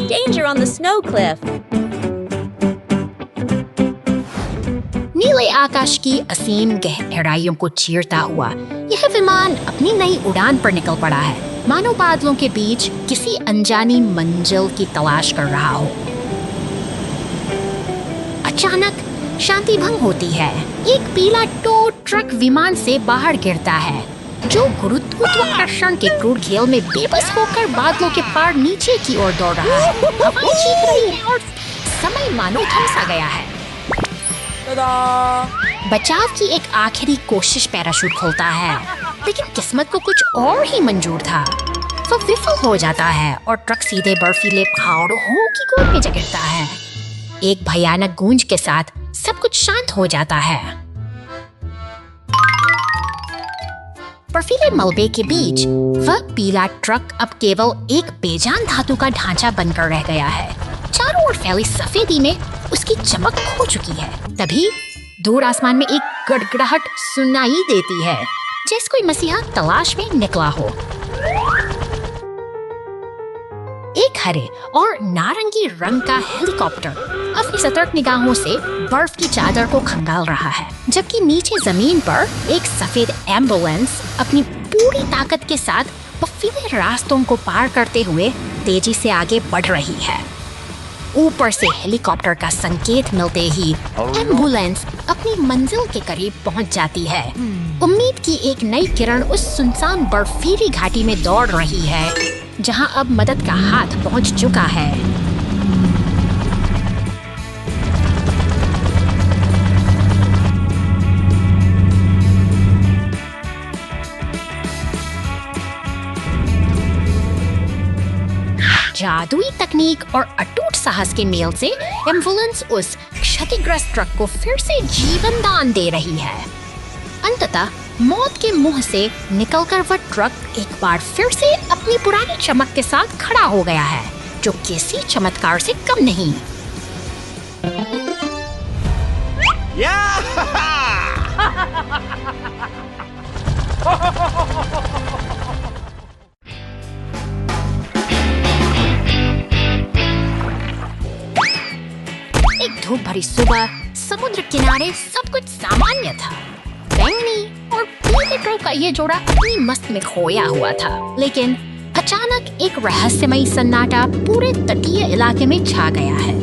Danger on the snow cliff. नीले आकाश की असीम गहराइयों को चीरता हुआ यह विमान अपनी नई उड़ान पर निकल पड़ा है, मानो बादलों के बीच किसी अनजानी मंजिल की तलाश कर रहा हो। अचानक शांति भंग होती है। एक पीला टो ट्रक विमान से बाहर गिरता है, जो गुरुत्वाकर्षण के क्रूर खेल में बेबस होकर बादलों के पार नीचे की ओर दौड़ रहा है। हवाएं चीख रही है और समय मानो थम सा गया है। बचाव की एक आखिरी कोशिश पैराशूट खोलता है, लेकिन किस्मत को कुछ और ही मंजूर था। वो विफल हो जाता है और ट्रक सीधे बर्फीले पहाड़ों की गोद में जा गिरता है। एक भयानक गूंज के साथ सब कुछ शांत हो जाता है। बर्फीले मलबे के बीच वह पीला ट्रक अब केवल एक बेजान धातु का ढांचा बनकर रह गया है। चारों ओर फैली सफेदी में उसकी चमक खो चुकी है। तभी दूर आसमान में एक गड़गड़ाहट सुनाई देती है, जैसे कोई मसीहा तलाश में निकला हो। एक हरे और नारंगी रंग का हेलीकॉप्टर अपनी सतर्क निगाहों से बर्फ की चादर को खंगाल रहा है, जबकि नीचे जमीन पर एक सफेद एम्बुलेंस अपनी पूरी ताकत के साथ बर्फीले रास्तों को पार करते हुए तेजी से आगे बढ़ रही है। ऊपर से हेलीकॉप्टर का संकेत मिलते ही एम्बुलेंस अपनी मंजिल के करीब पहुंच जाती है। उम्मीद की एक नई किरण उस सुनसान बर्फीली घाटी में दौड़ रही है, जहां अब मदद का हाथ पहुंच चुका है। जादुई तकनीक और अटूट साहस के मेल से एम्बुलेंस उस क्षतिग्रस्त ट्रक को फिर से जीवन दान दे रही है। अंततः मौत के मुंह से निकलकर वह ट्रक एक बार फिर से अपनी पुरानी चमक के साथ खड़ा हो गया है, जो किसी चमत्कार से कम नहीं। एक धूप भरी सुबह समुद्र किनारे सब कुछ सामान्य था। बैंगनी और पीले ट्रक का ये जोड़ा अपनी मस्त में खोया हुआ था, लेकिन अचानक एक रहस्यमयी सन्नाटा पूरे तटीय इलाके में छा गया है।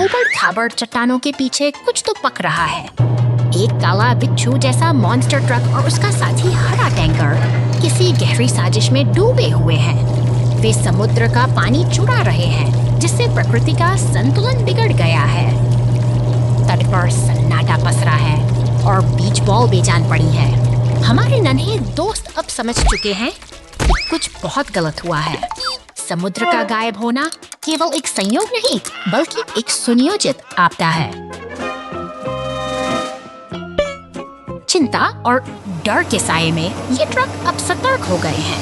ऊपर खाबड़ चट्टानों के पीछे कुछ तो पक रहा है। एक काला बिच्छू जैसा मॉन्स्टर ट्रक और उसका साथी हरा टैंकर किसी गहरी साजिश में डूबे हुए हैं। वे समुद्र का पानी चुरा रहे हैं, जिससे प्रकृति का संतुलन बिगड़ गया है। तट पर सन्नाटा पसरा है और बीच बॉल बेजान पड़ी है। हमारे नन्हे दोस्त अब समझ चुके हैं कि कुछ बहुत गलत हुआ है। समुद्र का गायब होना केवल एक संयोग नहीं, बल्कि एक सुनियोजित आपदा है। चिंता और डर के साये में ये ट्रक अब सतर्क हो गए हैं।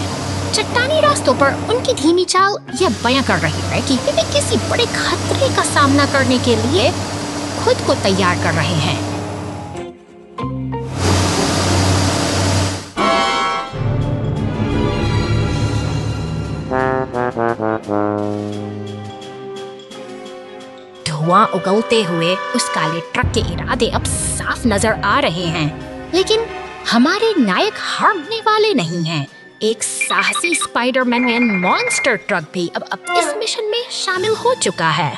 चट्टानी रास्तों पर उनकी धीमी चाल यह बयां कर रही है कि वे किसी बड़े खतरे का सामना करने के लिए खुद को तैयार कर रहे हैं। धुआं उगलते हुए उस काले ट्रक के इरादे अब साफ नजर आ रहे हैं, लेकिन हमारे नायक हारने वाले नहीं हैं। एक साहसी स्पाइडरमैन मॉन्स्टर ट्रक भी अब इस मिशन में शामिल हो चुका है।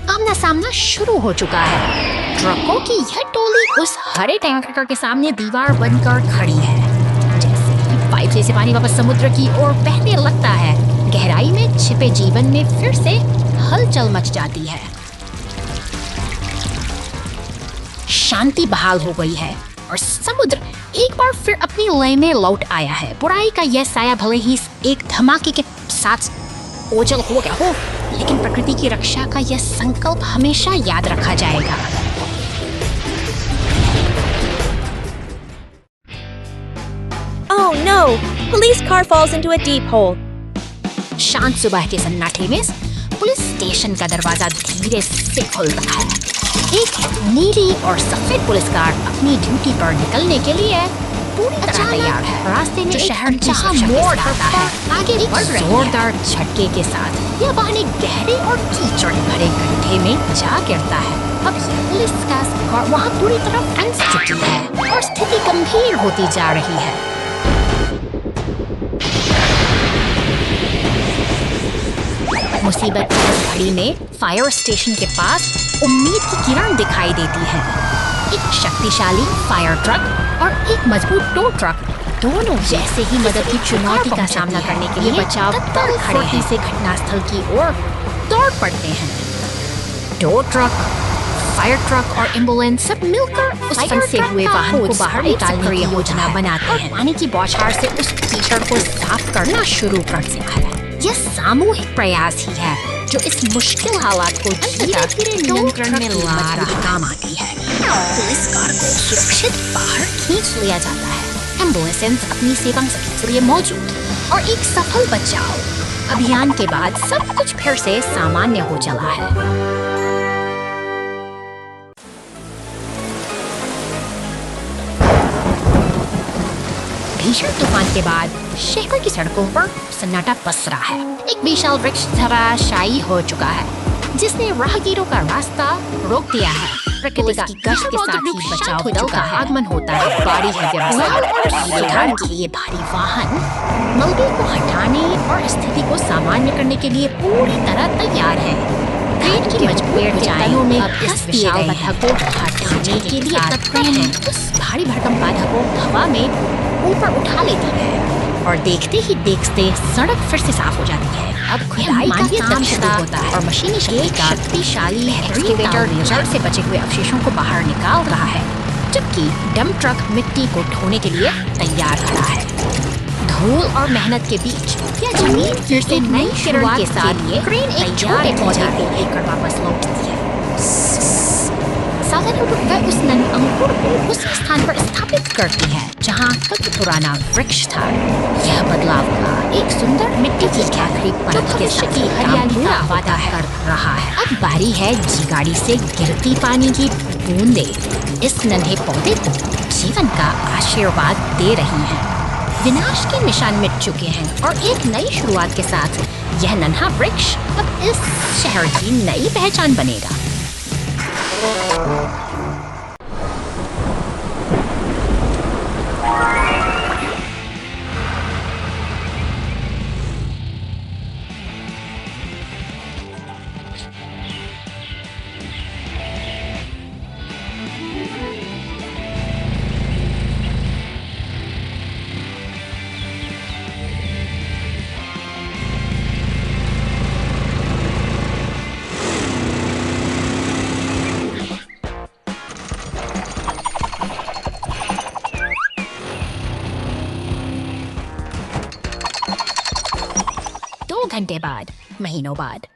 आमना सामना शुरू हो चुका है। ट्रकों की यह टोली उस हरे टैंकर के सामने दीवार बनकर खड़ी है। पाइप से पानी वापस समुद्र की ओर बहने लगता है। गहराई में छिपे जीवन में फिर से हलचल मच जाती है। शांति बहाल हो गई है और समुद्र एक बार फिर अपनी लय में लौट आया है। बुराई का यह साया भले ही एक धमाके के साथ ओझल हो गया हो, लेकिन प्रकृति की रक्षा का यह संकल्प हमेशा याद रखा जाएगा। Oh no! Police car falls into a deep hole. शांत सुबह के सन्नाटे में पुलिस स्टेशन का दरवाजा धीरे से खुलता है। एक नीली और सफेद पुलिस कार अपनी ड्यूटी पर निकलने के लिए पूरी तरह तैयार है। रास्ते में शहर जहां मोड़ आता है, आगे बढ़ रही जोरदार झटके के साथ यह वाहन एक गहरे और कीचड़ भरे गड्ढे में जा गिरता है। अब पुलिस का कार वहां पूरी तरह फंस चुकी है और स्थिति गंभीर होती जा रही है। मुसीबत की इस घड़ी में फायर स्टेशन के पास उम्मीद की किरण दिखाई देती है। एक शक्तिशाली फायर ट्रक और एक मजबूत टो ट्रक दोनों जैसे ही मदद की चुनौती का सामना करने के लिए बचाव दल खड़े ही से घटनास्थल की ओर दौड़ पड़ते हैं। टो ट्रक, फायर ट्रक और एम्बुलेंस सब मिलकर उस फंसे हुए वाहन को बाहर निकालने की योजना बनाते हैं। पानी की बौछार से उस कीचड़ को साफ करना शुरू कर देता है। यह सामूहिक प्रयास ही है जो इस मुश्किल हालात को धीरे-धीरे नियंत्रण में ला रहा काम आती है। पुलिस कार को सुरक्षित बाहर खींच लिया जाता है। एम्बुलेंस अपनी सेवा के लिए मौजूद और एक सफल बचाव अभियान के बाद सब कुछ फिर से सामान्य हो चला है। भीषण तूफान के बाद शहर की सड़कों पर सन्नाटा पसरा है। एक विशाल वृक्ष धराशायी हो चुका है जिसने राहगीरों का रास्ता रोक दिया है। प्रकृति की गश्त के साथ ही बचाव दल का आगमन होता है। भारी सुधार के लिए भारी वाहन मलबे को हटाने और स्थिति को सामान्य करने के लिए पूरी तरह तैयार है। क्रेन की मजबूत ऊंचाइयों में अब इस विशाल बाधा को हटाने के लिए तत्पर हैं। उस भारी भरकम बाधा को हवा में ऊपर उठा लेती है और देखते ही देखते सड़क फिर से साफ हो जाती है। अब खुदाई का काम शुरू होता है और मशीनी शक्तिशाली एक्सकेवेटर जड़ से बचे हुए अवशेषों को बाहर निकाल रहा है, जबकि डंप ट्रक मिट्टी को ढोने के लिए तैयार खड़ा है। धूल और मेहनत के बीच यह जमीन फिर से नई शुरुआत के साथ क्रेन एक छोटे पौधे को लेकर वापस लौटती है। सावधानी वह उस नन्हे अंकुर को उस स्थान पर स्थापित करती है जहाँ कभी पुराना वृक्ष था। यह बदलाव का एक सुंदर मिट्टी की आखिरी परत के साथ हरियाली का वादा कर रहा है। अब बारी है गाड़ी से गिरती पानी की बूंदे इस नन्हे पौधे को जीवन का आशीर्वाद दे रही हैं। विनाश के निशान मिट चुके हैं और एक नई शुरुआत के साथ यह नन्हा वृक्ष अब इस शहर की नई पहचान बनेगा। घंटे बाद, महीनों बाद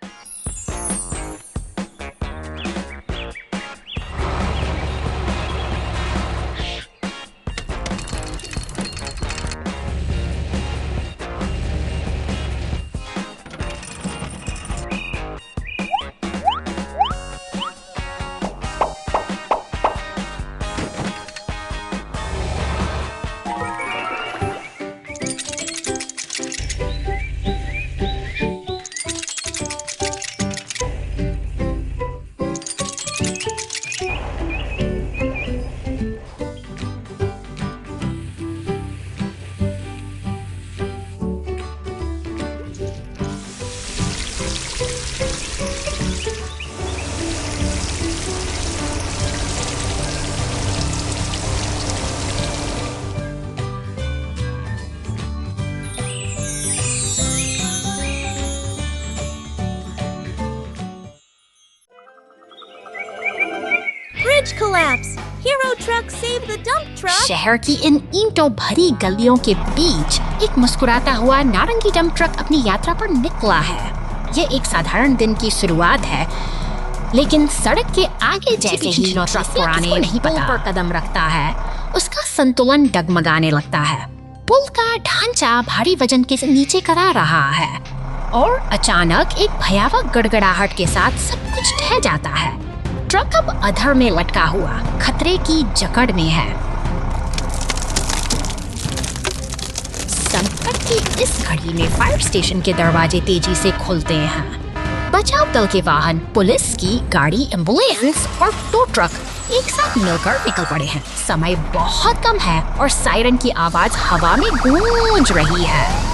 collapse. Hero truck saved the dump truck. शहर की इन ईंटों भरी गलियों के बीच एक मुस्कुराता हुआ नारंगी डंप ट्रक अपनी यात्रा पर निकला है। यह एक साधारण दिन की शुरुआत है, लेकिन सड़क के आगे जैसे ही ट्रक पुराने नहीं पुल पर कदम रखता है, उसका संतुलन डगमगाने लगता है। पुल का ढांचा भारी वजन के नीचे करा रहा है और अचानक एक भयावह गड़गड़ाहट के साथ सब कुछ ठहर जाता है। ट्रक अब अधर में लटका हुआ खतरे की जकड़ में है। संकट की इस घड़ी में फायर स्टेशन के दरवाजे तेजी से खुलते हैं। बचाव दल के वाहन, पुलिस की गाड़ी, एम्बुलेंस और 2 ट्रक एक साथ मिलकर निकल पड़े हैं। समय बहुत कम है और सायरन की आवाज हवा में गूंज रही है।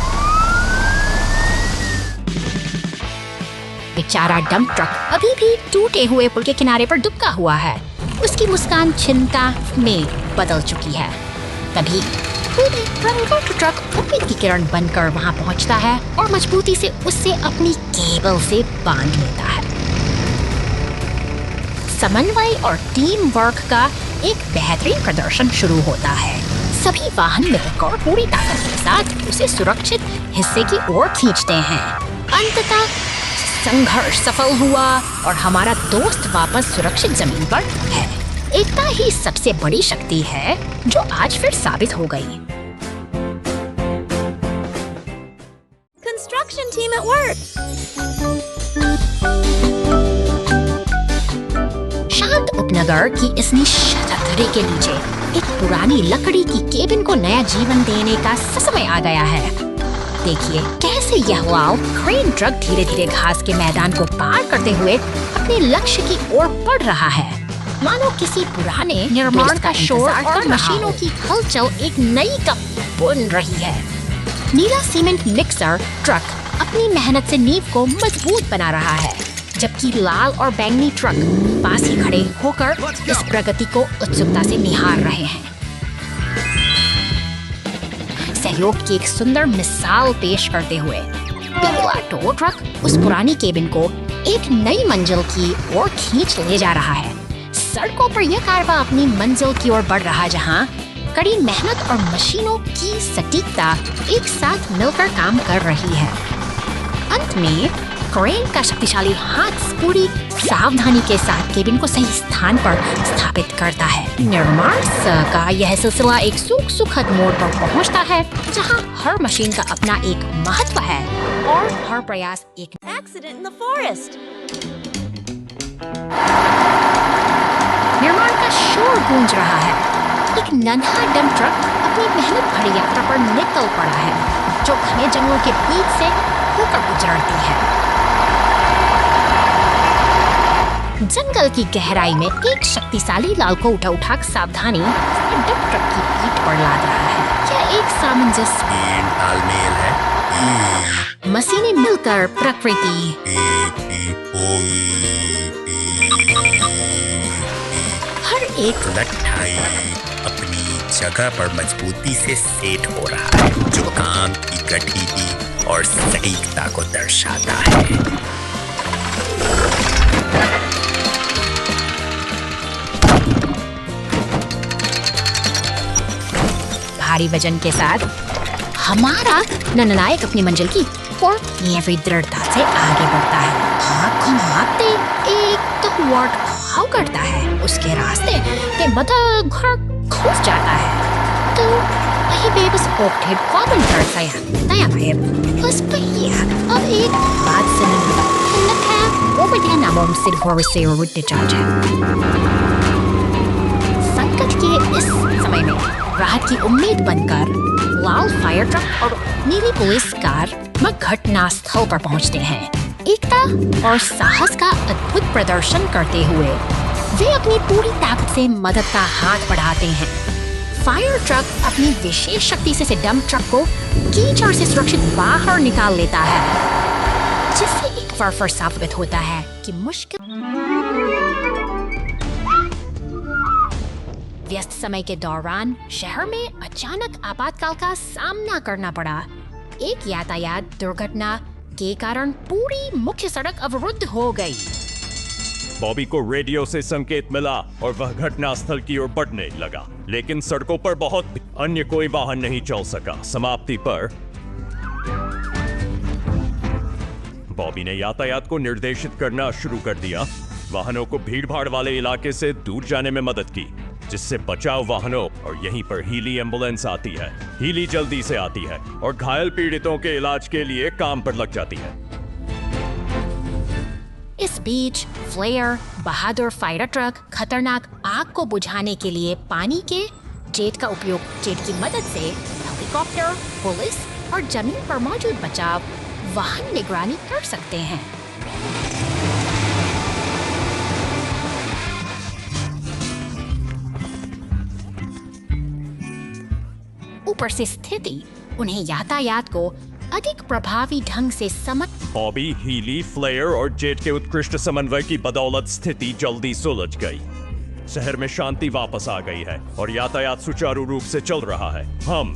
बेचारा डंप ट्रक अभी भी टूटे हुए पुल के किनारे पर दुबका हुआ है। उसकी मुस्कान चिंता में बदल चुकी है। तभी ट्रक उम्मीद की किरण बनकर वहां पहुंचता है और मजबूती से उससे अपनी केबल से बांध लेता है। समन्वय और टीम वर्क का एक बेहतरीन प्रदर्शन शुरू होता है। सभी वाहन मिलकर पूरी ताकत के साथ उसे सुरक्षित हिस्से की ओर खींचते हैं। अंततः संघर्ष सफल हुआ और हमारा दोस्त वापस सुरक्षित जमीन पर है। एकता ही सबसे बड़ी शक्ति है जो आज फिर साबित हो गई। Construction team at work. शांत उपनगर की इस निश्शब्दता के नीचे एक पुरानी लकड़ी की केबिन को नया जीवन देने का समय आ गया है। देखिए कैसे यह वाल क्रेन ट्रक धीरे धीरे घास के मैदान को पार करते हुए अपने लक्ष्य की ओर बढ़ रहा है। मानो किसी पुराने निर्माण का शोर और मशीनों की हलचल एक नई कप बुन रही है। नीला सीमेंट मिक्सर ट्रक अपनी मेहनत से नींव को मजबूत बना रहा है, जबकि लाल और बैंगनी ट्रक पास ही खड़े होकर इस प्रगति को उत्सुकता से निहार रहे हैं। सहयोग की एक सुंदर मिसाल पेश करते हुए पीला टो ट्रक उस पुरानी केबिन को एक नई मंजिल की ओर खींच ले जा रहा है। सड़कों पर यह कारवां अपनी मंजिल की ओर बढ़ रहा, जहां कड़ी मेहनत और मशीनों की सटीकता एक साथ मिलकर काम कर रही है। अंत में क्रेन का शक्तिशाली हाथ पूरी सावधानी के साथ केबिन को सही स्थान पर स्थापित करता है। निर्माण का यह सिलसिला एक सुखद मोड़ पर पहुंचता है, जहां हर मशीन का अपना एक महत्व है और हर प्रयास एक Accident in the forest. निर्माण का शोर गूंज रहा है। एक नन्हा डंप ट्रक अपनी मेहनत भरी यात्रा पर निकल पड़ा है, जो घने जंगलों के बीच से होकर गुजरती है। जंगल की गहराई में एक शक्तिशाली लाल को उठा सावधानी से डंप ट्रक की पीठ पर लाद रहा है। यह एक सामंजस्य तालमेल है। मशीनें मिलकर प्रकृति हर एक लट्ठाई अपनी जगह पर मजबूती से सेट हो रहा है, जो काम की गठिली और सटीकता को दर्शाता है। भारी वजन के साथ हमारा नननायक अपनी मंजिल की और भी दृढ़ता से आगे बढ़ता है। हाथ घुमाते एक वर्ड घाव करता है, उसके रास्ते के बदल घर घुस जाता है। तो वही बेबस ओठे कॉमन कर नया बेब बस पहिया अब एक बात सुनने है वो बढ़िया नामों से घोर से उड़ते जाते संकट के इस समय में राहत की उम्मीद बनकर लाल फायर ट्रक और नीली पुलिस कार घटना स्थल पर पहुंचते हैं। एकता और साहस का अद्भुत प्रदर्शन करते हुए वे अपनी पूरी ताकत से मदद का हाथ बढ़ाते हैं। फायर ट्रक अपनी विशेष शक्ति से डंप ट्रक को कीचड़ से सुरक्षित बाहर निकाल लेता है, जिससे एक बार फिर साबित होता है कि मुश्किल व्यस्त समय के दौरान शहर में अचानक आपातकाल का सामना करना पड़ा। एक यातायात दुर्घटना के कारण पूरी मुख्य सड़क अवरुद्ध हो गई। बॉबी को रेडियो से संकेत मिला और वह घटना स्थल की ओर बढ़ने लगा, लेकिन सड़कों पर बहुत अन्य कोई वाहन नहीं चल सका। समाप्ति पर बॉबी ने यातायात को निर्देशित करना शुरू कर दिया, वाहनों को भीड़भाड़ वाले इलाके से दूर जाने में मदद की, जिससे बचाव वाहनों और यहीं पर हीली एम्बुलेंस आती है। हीली जल्दी से आती है और घायल पीड़ितों के इलाज के लिए काम पर लग जाती है। इस बीच फ्लेयर, बहादुर फायर ट्रक खतरनाक आग को बुझाने के लिए पानी के जेट का उपयोग जेट की मदद से हेलीकॉप्टर, पुलिस और जमीन पर मौजूद बचाव वाहन निगरानी कर सकते हैं। ऊपर से स्थिति उन्हें यातायात को अधिक प्रभावी ढंग से समझ। बॉबी, हीली, फ्लेयर और जेट के उत्कृष्ट समन्वय की बदौलत स्थिति जल्दी सुलझ गई। शहर में शांति वापस आ गई है और यातायात सुचारू रूप से चल रहा है। हम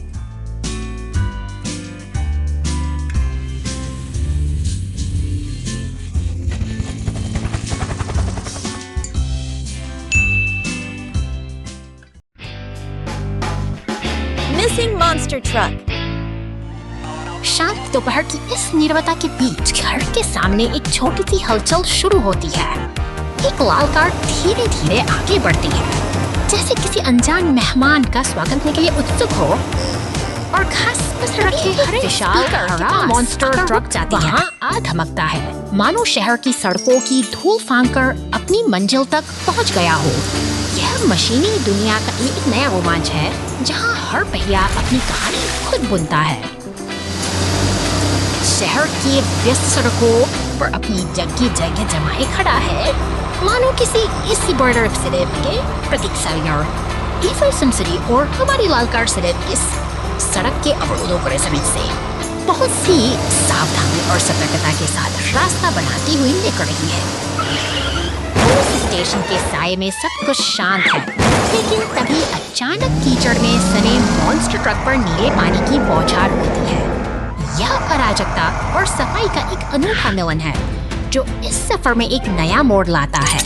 Missing monster truck. शांत दोपहर की इस नीरवता के बीच घर के सामने एक छोटी सी हलचल शुरू होती है। एक लाल कार धीरे धीरे आगे बढ़ती है, जैसे किसी अनजान मेहमान का स्वागत करने के लिए उत्सुक हो। और घास पर रखे हरे विशाल हरा मॉन्स्टर ट्रक जाती है, आ धमकता है, मानो शहर की सड़कों की धूल फांककर अपनी मंजिल तक पहुंच गया हो। यह मशीनी दुनिया का एक नया रोमांच है, जहां हर पहिया अपनी कहानी खुद बुनता है। शहर की व्यस्त सड़कों पर अपनी जगह जमाए खड़ा है, मानो किसी इसी बॉर्डर सिलेब के प्रतीक साइनर। ईफल सिटी और हमारी लाल कार सिलेब इस सड़क के अवरोधों पर समय से बहुत सी सावधानी और सतर्कता के साथ रास्ता बनाती हुई निकल रही है। पुलिस स्टेशन के साए में सब कुछ शांत है, लेकिन तभी अचानक कीचड़ में सने मॉन्स्टर ट्रक पर नीले पानी की बौछार होती है। यह अराजकता और सफाई का एक अनूठा मिलन है, जो इस सफर में एक नया मोड़ लाता है।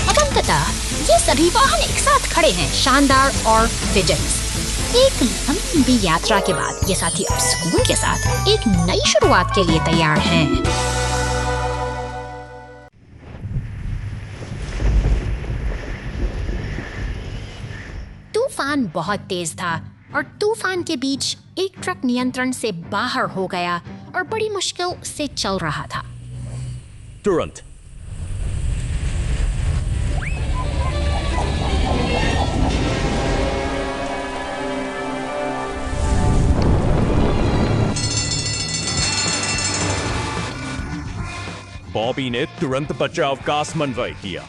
अब अंततः ये सभी वाहन एक साथ खड़े हैं, शानदार और विजयी। एक लंबी यात्रा के बाद ये साथी अब सुकून के साथ एक नई शुरुआत के लिए तैयार हैं। तूफान बहुत तेज था और तूफान के बीच एक ट्रक नियंत्रण से बाहर हो गया और बड़ी मुश्किल से चल रहा था। तुरंत बॉबी ने तुरंत बचाव का समन्वय किया।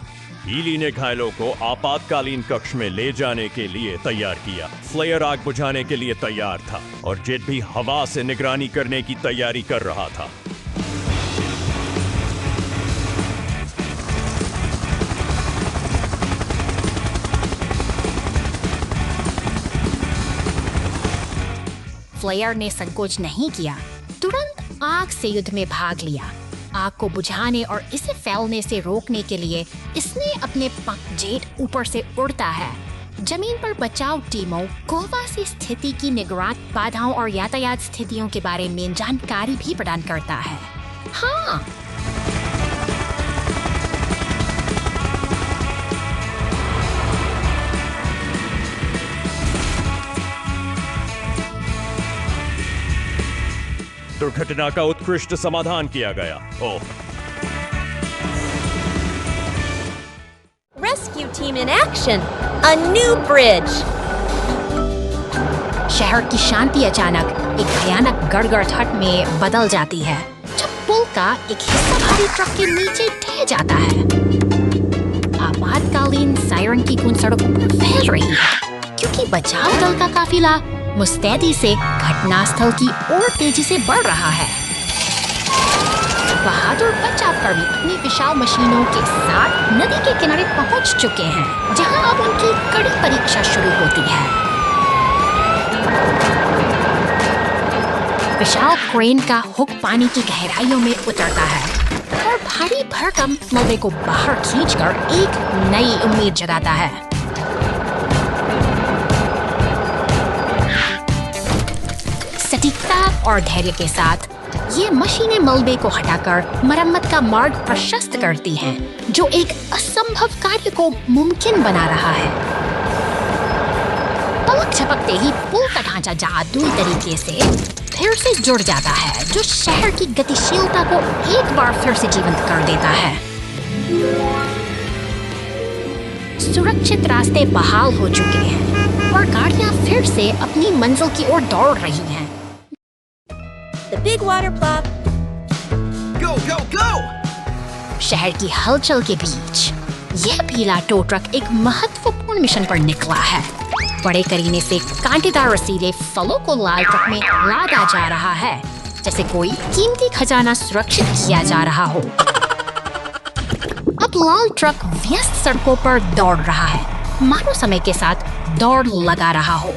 हीली ने घायलों को आपातकालीन कक्ष में ले जाने के लिए तैयार किया। फ्लेयर आग बुझाने के लिए तैयार था और जेट भी हवा से निगरानी करने की तैयारी कर रहा था। फ्लेयर ने संकोच नहीं किया, तुरंत आग से युद्ध में भाग लिया। आग को बुझाने और इसे फैलने से रोकने के लिए इसने अपने पंख जेट ऊपर से उड़ता है। जमीन पर बचाव टीमों गोवा से स्थिति की निगरानी, बाधाओं और यातायात स्थितियों के बारे में जानकारी भी प्रदान करता है। हाँ, दुर्घटना का उत्कृष्ट समाधान किया गया। ओह, Rescue team in action. A new bridge. शहर की शांति अचानक एक भयानक गड़गड़ाहट में बदल जाती है जब पुल का एक हिस्सा भारी ट्रक के नीचे ढह जाता है। आपातकालीन सायरन की गूंज सड़कों पर फैल रही है, क्योंकि बचाव दल का काफिला मुस्तैदी से घटनास्थल की ओर तेजी से बढ़ रहा है। बहादुर बचावकर्मी अपनी विशाल मशीनों के साथ नदी के किनारे पहुंच चुके हैं, जहां अब उनकी कड़ी परीक्षा शुरू होती है। विशाल क्रेन का हुक पानी की गहराइयों में उतरता है और भारी भरकम मलबे को बाहर खींचकर एक नई उम्मीद जगाता है। सटीकता और धैर्य के साथ ये मशीनें मलबे को हटाकर मरम्मत का मार्ग प्रशस्त करती हैं, जो एक असंभव कार्य को मुमकिन बना रहा है। पलक झपकते ही पुल का ढांचा जादुई तरीके से फिर से जुड़ जाता है, जो शहर की गतिशीलता को एक बार फिर से जीवंत कर देता है। सुरक्षित रास्ते बहाल हो चुके हैं और गाड़ियां फिर से अपनी मंजिल की ओर दौड़ रही हैं। The big water plop. Go, go, go! शहर की हलचल के बीच यह पीला टो ट्रक एक महत्वपूर्ण मिशन पर निकला है। बड़े करीने से कांटेदार रसीले फलों को लाल ट्रक में लादा जा रहा है, जैसे कोई कीमती खजाना सुरक्षित किया जा रहा हो। अब लाल ट्रक व्यस्त सड़कों पर दौड़ रहा है, मानो समय के साथ दौड़ लगा रहा हो।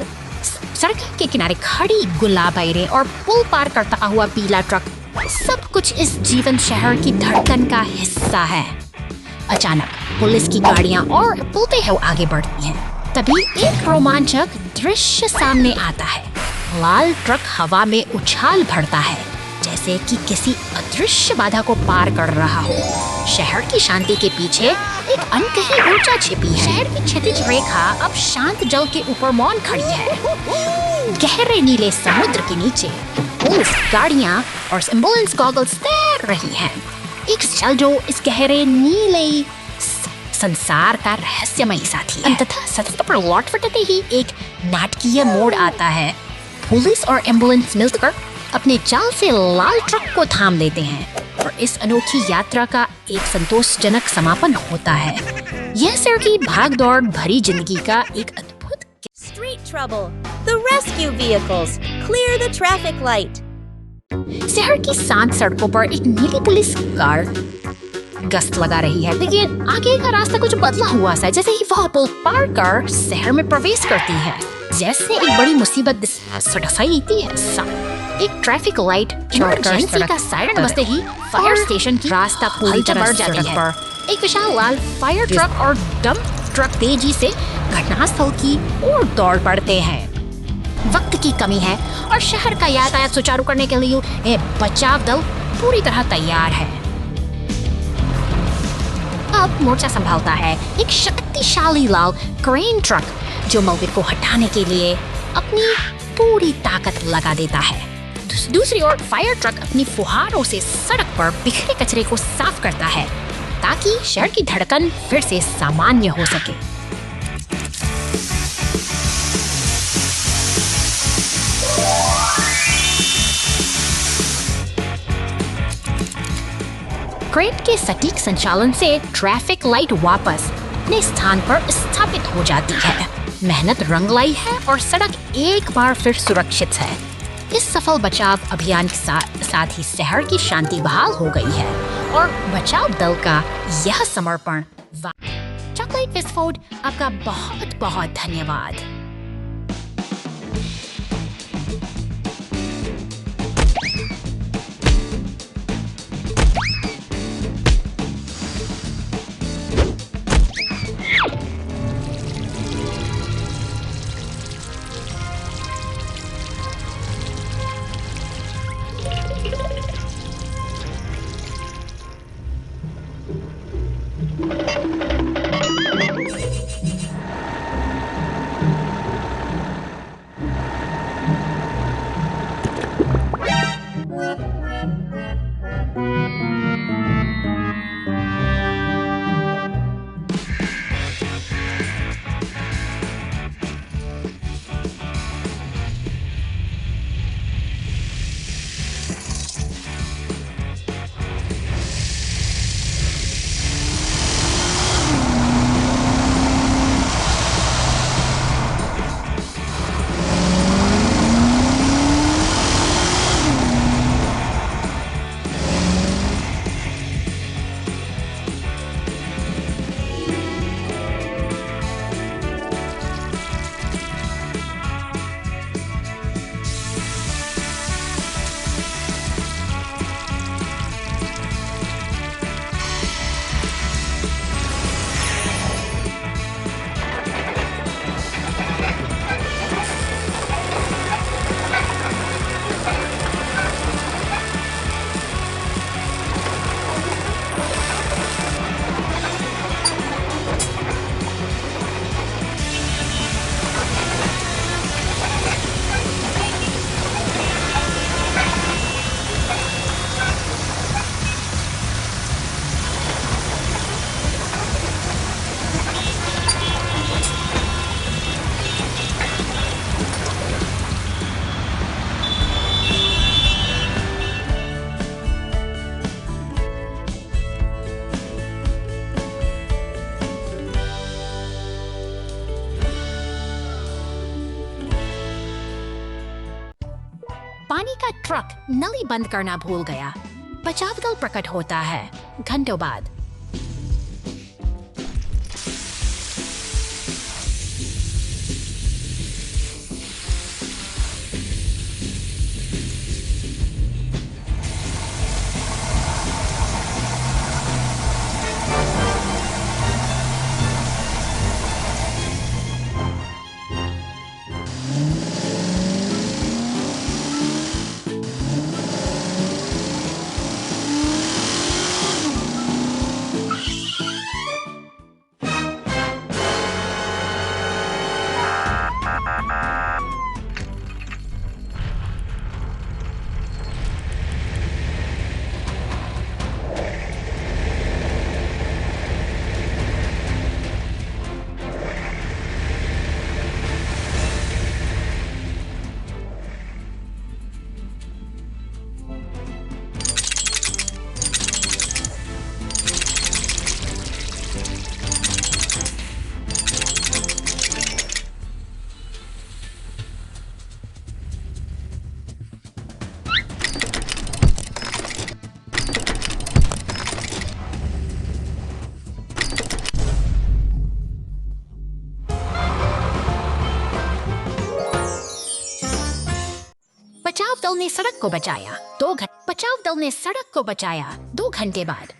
सड़क के किनारे खड़ी गुलाबैरें और पुल पार करता हुआ पीला ट्रक, सब कुछ इस जीवंत शहर की धड़कन का हिस्सा है। अचानक पुलिस की गाड़ियां और पुलते हुए आगे बढ़ती हैं। तभी एक रोमांचक दृश्य सामने आता है। लाल ट्रक हवा में उछाल भरता है, जैसे कि किसी अदृश्य बाधा को पार कर रहा हो। शहर की शांति के पीछे एक अनकही ऊर्जा छिपी है। शहर की क्षैतिज रेखा अब शांत जल के ऊपर मौन खड़ी है। गहरे नीले समुद्र के नीचे पुलिस गाड़ियां और एम्बुलेंस गॉगल्स तैर रही हैं। एक शल जो इस गहरे नीले संसार का रहस्यमयी साथी है। अंततः सतह पर लौट फटते ही एक नाटकीय मोड़ आता है। पुलिस और एम्बुलेंस मिलकर अपने चाल से लाल ट्रक को थाम देते हैं और इस अनोखी यात्रा का एक संतोषजनक समापन होता है। यह शहर की भागदौड़ भरी जिंदगी का एक अद्भुत Street trouble. The rescue vehicles. Clear the traffic light. शहर की शांत सड़कों पर एक नीली पुलिस कार गश्त लगा रही है, लेकिन आगे का रास्ता कुछ बदला हुआ सा, जैसे ही वह पुल पार कर शहर में प्रवेश करती है, जैसे एक बड़ी मुसीबत सटाई देती है। एक ट्रैफिक लाइट इमरजेंसी का सायरन बजते ही फायर स्टेशन की रास्ता पूरी तरह बढ़ जाती है। एक विशाल लाल फायर ट्रक और डंप ट्रक तेजी से घटनास्थल की ओर दौड़ पड़ते हैं। वक्त की कमी है और शहर का यातायात सुचारू करने के लिए बचाव दल पूरी तरह तैयार है। अब मोर्चा संभालता है एक शक्तिशाली लाल क्रेन ट्रक, जो मलबे को हटाने के लिए अपनी पूरी ताकत लगा देता है। दूसरी ओर फायर ट्रक अपनी फुहारों से सड़क पर बिखरे कचरे को साफ करता है, ताकि शहर की धड़कन फिर से सामान्य हो सके। क्रेन के सटीक संचालन से ट्रैफिक लाइट वापस अपने स्थान पर स्थापित हो जाती है। मेहनत रंग लाई है और सड़क एक बार फिर सुरक्षित है। इस सफल बचाव अभियान के साथ ही शहर की शांति बहाल हो गई है और बचाव दल का यह समर्पण। चॉकलेट विस्फोट, आपका बहुत बहुत धन्यवाद। नली बंद करना भूल गया। बचाव दल प्रकट होता है घंटों बाद। बचाव दल ने सड़क को बचाया। बचाव दल ने सड़क को बचाया 2 घंटे बाद।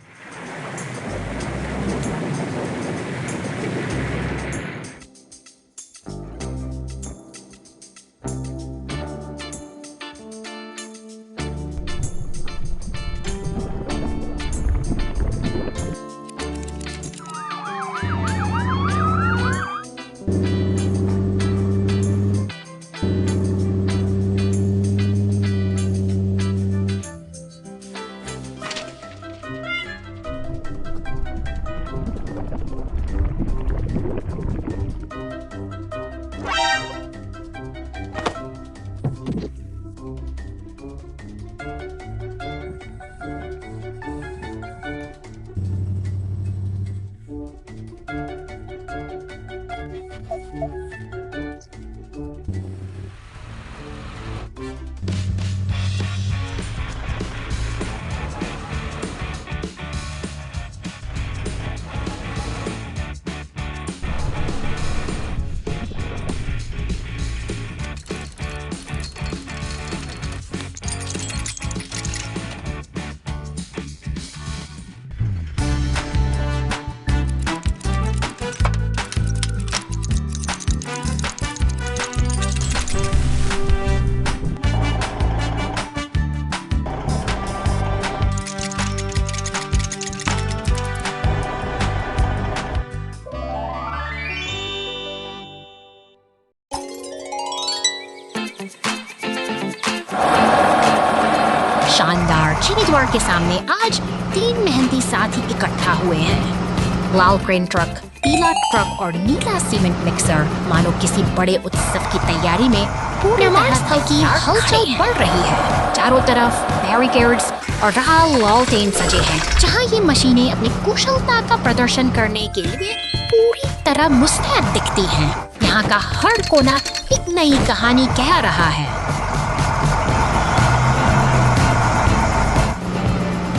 शानदार चीनी द्वार के सामने आज 3 मेहनती साथी इकट्ठा हुए हैं। लाल क्रेन ट्रक, पीला ट्रक और नीला सीमेंट मिक्सर मानो किसी बड़े उत्सव की तैयारी में पूरे स्थल की हलचल बढ़ रही है। चारों तरफ बैरिकेड्स और लाल लालटेन सजे हैं, जहां ये मशीनें अपनी कुशलता का प्रदर्शन करने के लिए पूरी तरह मुस्तैद दिखती हैं। यहाँ का हर कोना एक नई कहानी कह रहा है।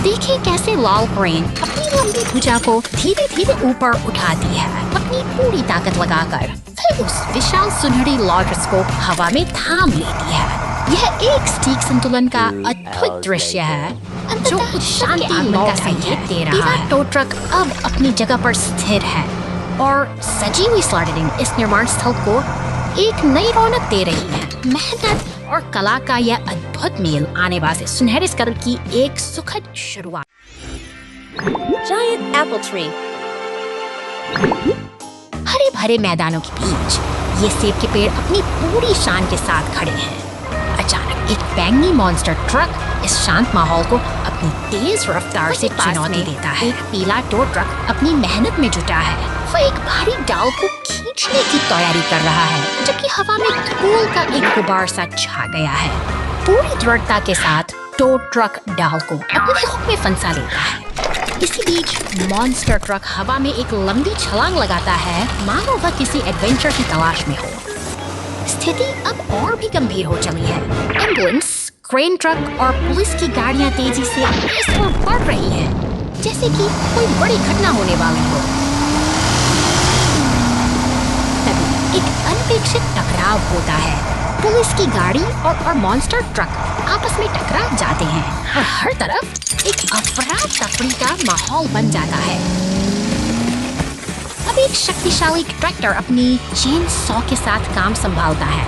देखिए कैसे लाल क्रेन अपनी लंबी भुजा को धीरे धीरे ऊपर उठाती है, अपनी पूरी ताकत लगाकर फिर उस विशाल सुनहरी लॉर्ड्स को हवा में थाम लेती है। यह एक सटीक संतुलन का अद्भुत दृश्य है जो कुछ शांति का संकेत दे रहा है। टो ट्रक अब अपनी जगह पर स्थिर है और सजी हुई स्लाइडिंग इस निर्माण स्थल को एक नई रौनक दे रही है। मेहनत और कला का यह अद्भुत मेल आने वाले सुनहरे स्कल की एक सुखद शुरुआत। Giant apple tree. हरे भरे मैदानों के बीच ये सेब के पेड़ अपनी पूरी शान के साथ खड़े हैं। अचानक एक बैंगनी मॉन्स्टर ट्रक इस शांत माहौल को अपनी तेज रफ्तार से चुनौती देता है। एक पीला टो ट्रक अपनी मेहनत में जुटा है। वह एक भारी डाल को खींचने की तैयारी कर रहा है, जबकि हवा में धूल का एक गुबार सा छा गया है। पूरी दृढ़ता के साथ टो ट्रक डाल को अपनी हुक में फंसा लेता है। इसी बीच मॉन्स्टर ट्रक हवा में एक लंबी छलांग लगाता है, मानो वह किसी एडवेंचर की तलाश में हो। स्थिति अब और भी गंभीर हो चली है। एम्बुलेंस क्रेन ट्रक और पुलिस की गाड़ियां तेजी से इस ओर बढ़ रही हैं, जैसे कि कोई बड़ी घटना होने वाली हो। तभी एक अनपेक्षित टकराव होता है। पुलिस की गाड़ी और मॉन्स्टर ट्रक आपस में टकरा जाते हैं और हर तरफ एक अफरा तफरी का माहौल बन जाता है। अब एक शक्तिशाली ट्रैक्टर अपनी चेन सॉ के साथ काम संभालता है।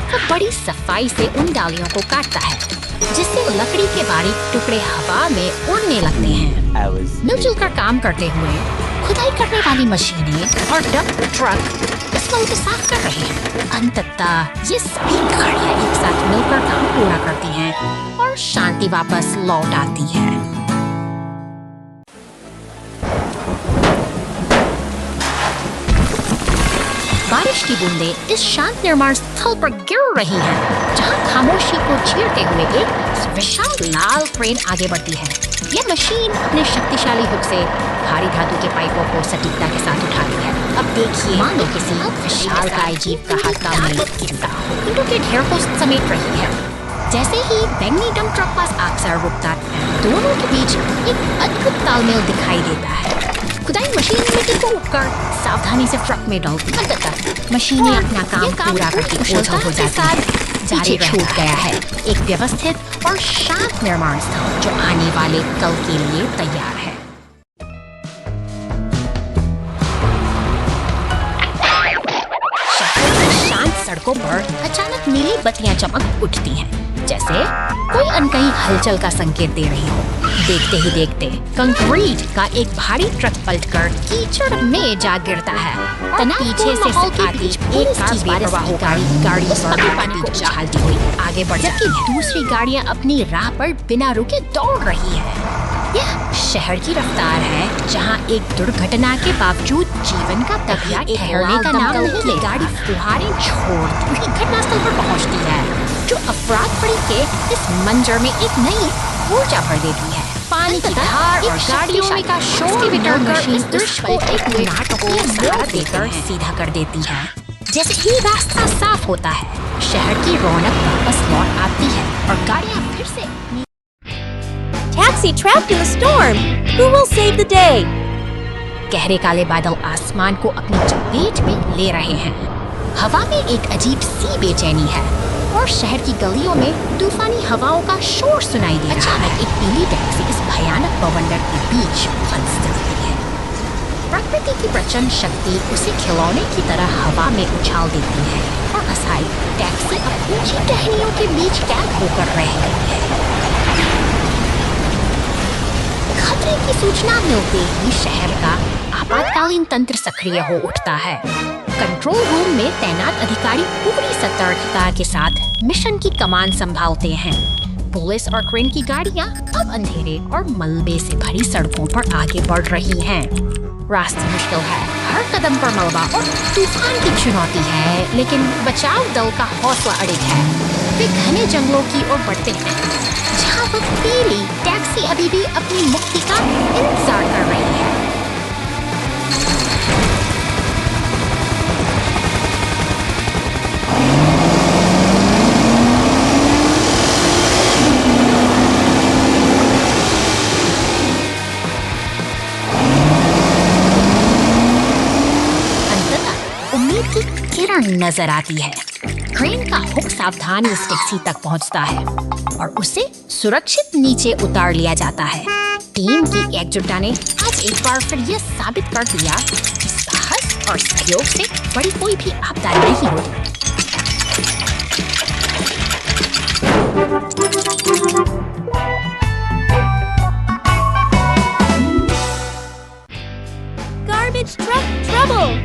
वो बड़ी सफाई से उन डालियों को काटता है, जिससे लकड़ी के बारीक टुकड़े हवा में उड़ने लगते हैं। मिलजुल कर काम करते हुए खुदाई करने वाली मशीनें और डंप ट्रक इस वक्त साफ कर रहे हैं। अंततः ये सभी गाड़ियां एक साथ मिलकर काम पूरा करती हैं और शांति वापस लौट आती है। बारिश की बूंदें इस शांत निर्माण स्थल पर गिर रही हैं, जहां खामोशी को चीरते हुए एक विशाल लाल क्रेन आगे बढ़ती है। यह मशीन अपने शक्तिशाली हुक से भारी धातु के पाइपों को सटीकता के साथ उठाती है। अब देखिए, मानो किसी विशाल काय जीव का हाथ काम में गिरता हो, ईंटों के ढेर को समेट रही है। जैसे ही बैंगनी डंप ट्रक पास आकर रुकता है, दोनों के बीच एक अद्भुत तालमेल दिखाई देता है। खुदाई मशीन मिट्टी को उठकर सावधानी से ट्रक में डालती है। मशीनें अपना काम पूरा करके ओझल हो जाती है। जारी छूट गया है एक व्यवस्थित और शांत निर्माण स्थल जो आने वाले कल के लिए तैयार है। शहर की शांत सड़कों पर अचानक नीली बत्तियां चमक उठती हैं, जैसे कोई अनकही हलचल का संकेत दे रही हो। देखते ही देखते कंक्रीट का एक भारी ट्रक पलटकर कीचड़ में जा गिरता है। पीछे से आती एक गाड़ी पानी को उछालती हुई आगे बढ़ जाती है। दूसरी गाड़ियां अपनी राह पर बिना रुके दौड़ रही है। यह शहर की रफ्तार है, जहां एक दुर्घटना के बावजूद जीवन का तकिया ठहरने का नाम नहीं ले। गाड़ी फुहारें छोड़ती हुई घटनास्थल पर पहुंचती है, जो अफरा तफरी के इस मंजर में एक नई ऊर्जा भर देती है। पानी की धार और गाड़ियों का शोर मिटाकर इस दृश्य को एक नाटकीय सहारा देकर सीधा कर देती है। जैसे ही रास्ता साफ होता है, शहर की रौनक वापस लौट आती है और गाड़ियां फिर से Taxi trapped in the storm. Who will save the day? गहरे काले बादल आसमान को अपनी चपेट में ले रहे हैं। हवा में एक अजीब सी बेचैनी है और शहर की गलियों में तूफानी हवाओं का शोर सुनाई दे रहा है। एक पीली टैक्सी इस भयानक बवंडर के बीच फंस रही है। प्रकृति की प्रचंड शक्ति उसे खिलौने की तरह हवा में उछाल देती है और असाई टैक्सी अब ऊंची टहनियों के बीच कैद होकर रह गई है। खतरे की सूचना मिलते ही शहर का आपातकालीन तंत्र सक्रिय हो उठता है। कंट्रोल रूम में तैनात अधिकारी पूरी सतर्कता के साथ मिशन की कमान संभालते हैं। पुलिस और क्रेन की गाड़ियां अब अंधेरे और मलबे से भरी सड़कों पर आगे बढ़ रही हैं। रास्ता मुश्किल है, हर कदम पर मलबा और तूफान की चुनौती है, लेकिन बचाव दल का हौसला अड़िग है। वे घने जंगलों की ओर बढ़ते हैं, जहाँ वह पीली टैक्सी अभी भी अपनी मुक्ति का इंतजार कर रही है। अंततः उम्मीद की किरण नजर आती है। क्रेन का हुक सावधानी उस टैक्सी तक पहुंचता है और उसे सुरक्षित नीचे उतार लिया जाता है। टीम की एकजुटता ने आज एक बार फिर यह साबित कर दिया कि साहस और सहयोग से बड़ी कोई भी आपदा नहीं होती। Garbage truck trouble.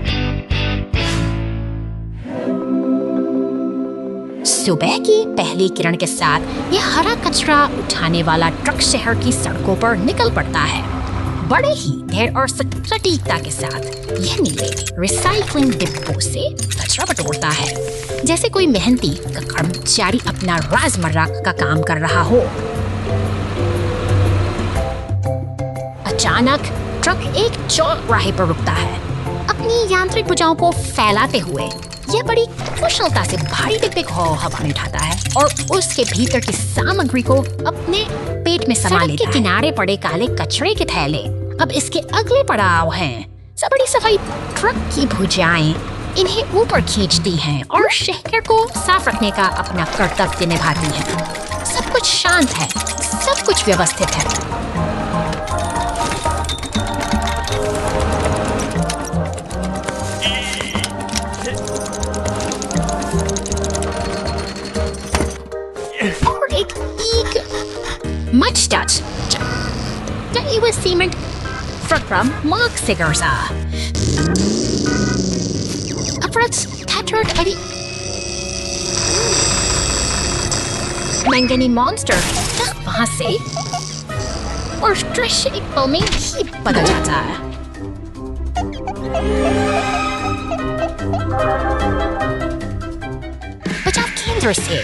सुबह की पहली किरण के साथ यह हरा कचरा उठाने वाला ट्रक शहर की सड़कों पर निकल पड़ता है। बड़े ही धैर्य और सटीकता के साथ यह नीले रिसाइकलिंग डिब्बों से कचरा बटोरता है, जैसे कोई मेहनती कर्मचारी अपना रोजमर्रा का काम कर रहा हो। अचानक ट्रक एक चौराहे पर रुकता है। अपनी यांत्रिक भुजाओं को फैलाते हुए ये बड़ी कुशलता से भारी डिब्बे को हवा में उठाता है और उसके भीतर की सामग्री को अपने पेट में समा लेता है। किनारे पड़े काले कचरे के थैले अब इसके अगले पड़ाव हैं। बड़ी सफाई ट्रक की भुजाएं इन्हें ऊपर खींचती हैं और शहर को साफ रखने का अपना कर्तव्य निभाती हैं। सब कुछ शांत है, सब कुछ व्यवस्थित है। और एक much touch. Der Cement Fragram mag Sigarza. Upwards tattered Eddie. Mangani monster वहाँ से और दृश्य एक पल में ही बदल जाता है। बचाव केंद्र से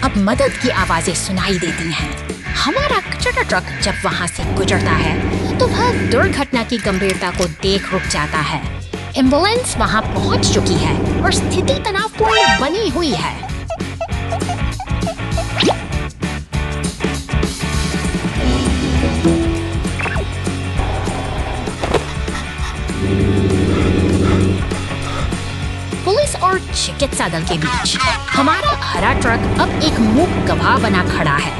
अब मदद की आवाजें सुनाई देती हैं। हमारा कचरा ट्रक जब वहाँ से गुजरता है तो वह दुर्घटना की गंभीरता को देख रुक जाता है। एम्बुलेंस वहाँ पहुँच चुकी है और स्थिति तनावपूर्ण बनी हुई है। पुलिस और चिकित्सा दल के बीच हमारा हरा ट्रक अब एक मूक गवाह बना खड़ा है।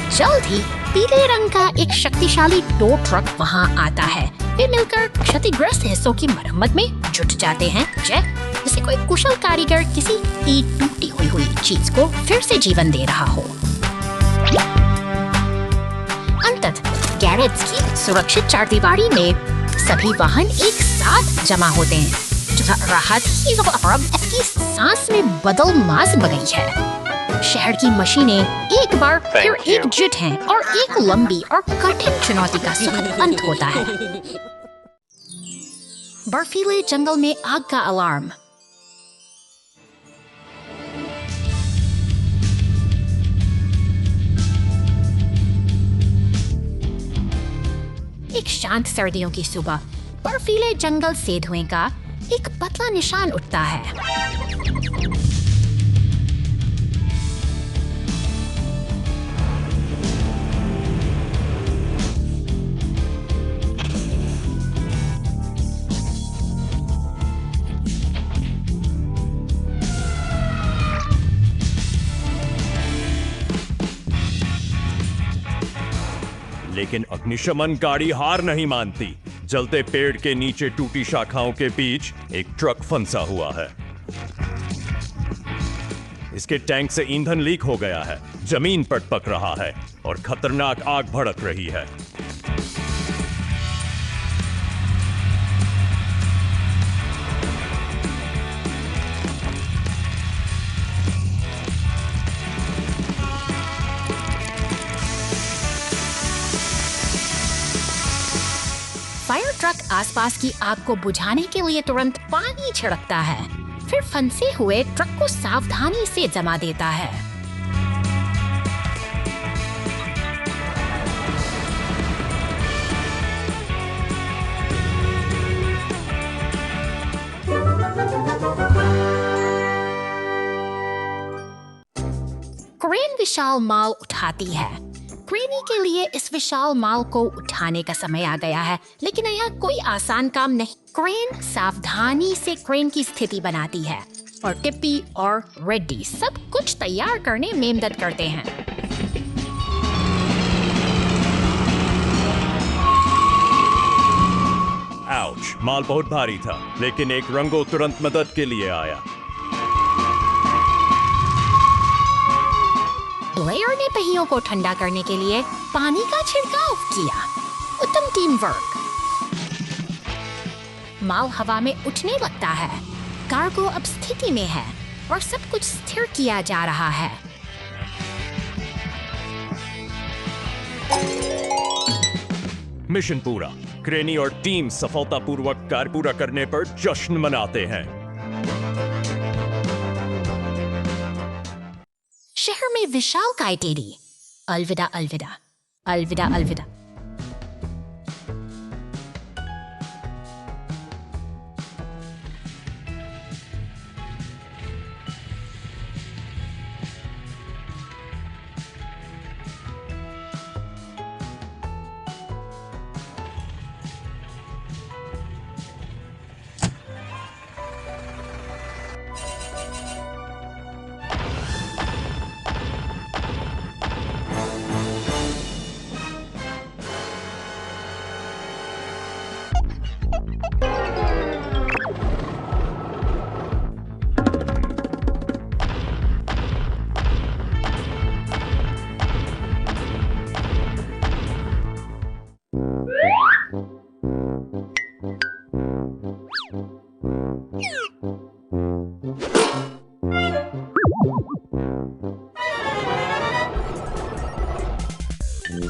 जल्द ही पीले रंग का एक शक्तिशाली टो ट्रक वहां आता है। वे मिलकर क्षतिग्रस्त हिस्सों की मरम्मत में जुट जाते हैं, जैसे कोई कुशल कारीगर किसी टूटी हुई चीज को फिर से जीवन दे रहा हो। अंततः गैरेज की सुरक्षित चारदीवारी में सभी वाहन एक साथ जमा होते हैं। राहत की सांस में बदल मास बगई है। शहर की मशीनें एक बार फिर एकजुट हैं और एक लंबी और कठिन चुनौती का सुखद अंत होता है। बर्फीले जंगल में आग का अलार्म। एक शांत सर्दियों की सुबह बर्फीले जंगल से धुएं का एक पतला निशान उठता है। लेकिन अग्निशमन गाड़ी हार नहीं मानती। जलते पेड़ के नीचे टूटी शाखाओं के बीच एक ट्रक फंसा हुआ है। इसके टैंक से ईंधन लीक हो गया है, जमीन पर पक रहा है और खतरनाक आग भड़क रही है। फायर ट्रक आसपास की आग को बुझाने के लिए तुरंत पानी छिड़कता है, फिर फंसे हुए ट्रक को सावधानी से जमा देता है। क्रेन विशाल माल उठाती है। क्रेनी के लिए इस विशाल माल को उठाने का समय आ गया है, लेकिन यह कोई आसान काम नहीं। क्रेन सावधानी से क्रेन की स्थिति बनाती है और टिप्पी और रेड्डी सब कुछ तैयार करने में मदद करते हैं। आउच! माल बहुत भारी था, लेकिन एक रंगो तुरंत मदद के लिए आया। ब्लेयर ने पहियों को ठंडा करने के लिए पानी का छिड़काव किया। उत्तम टीम वर्क। माल हवा में उठने लगता है। कार्गो अब स्थिति में है और सब कुछ स्थिर किया जा रहा है। मिशन पूरा। क्रेनी और टीम सफलतापूर्वक कार्य पूरा करने पर जश्न मनाते हैं। शहर में विशाल काय टेढ़ी। अलविदा अलविदा अलविदा अलविदा। The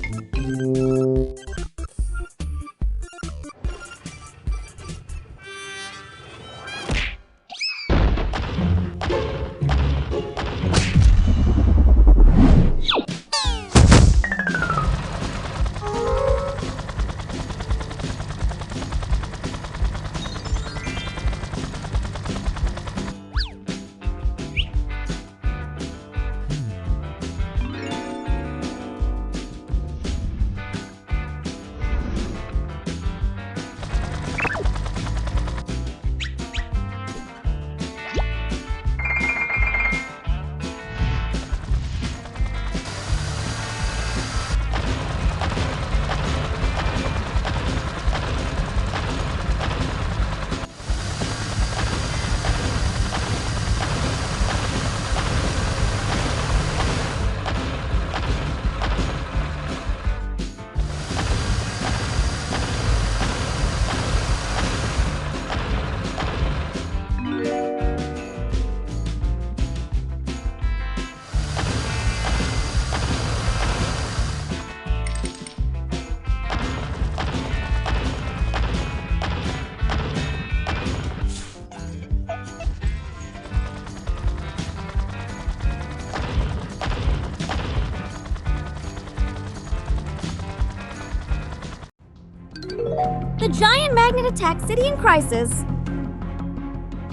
giant magnet attacks city in crisis.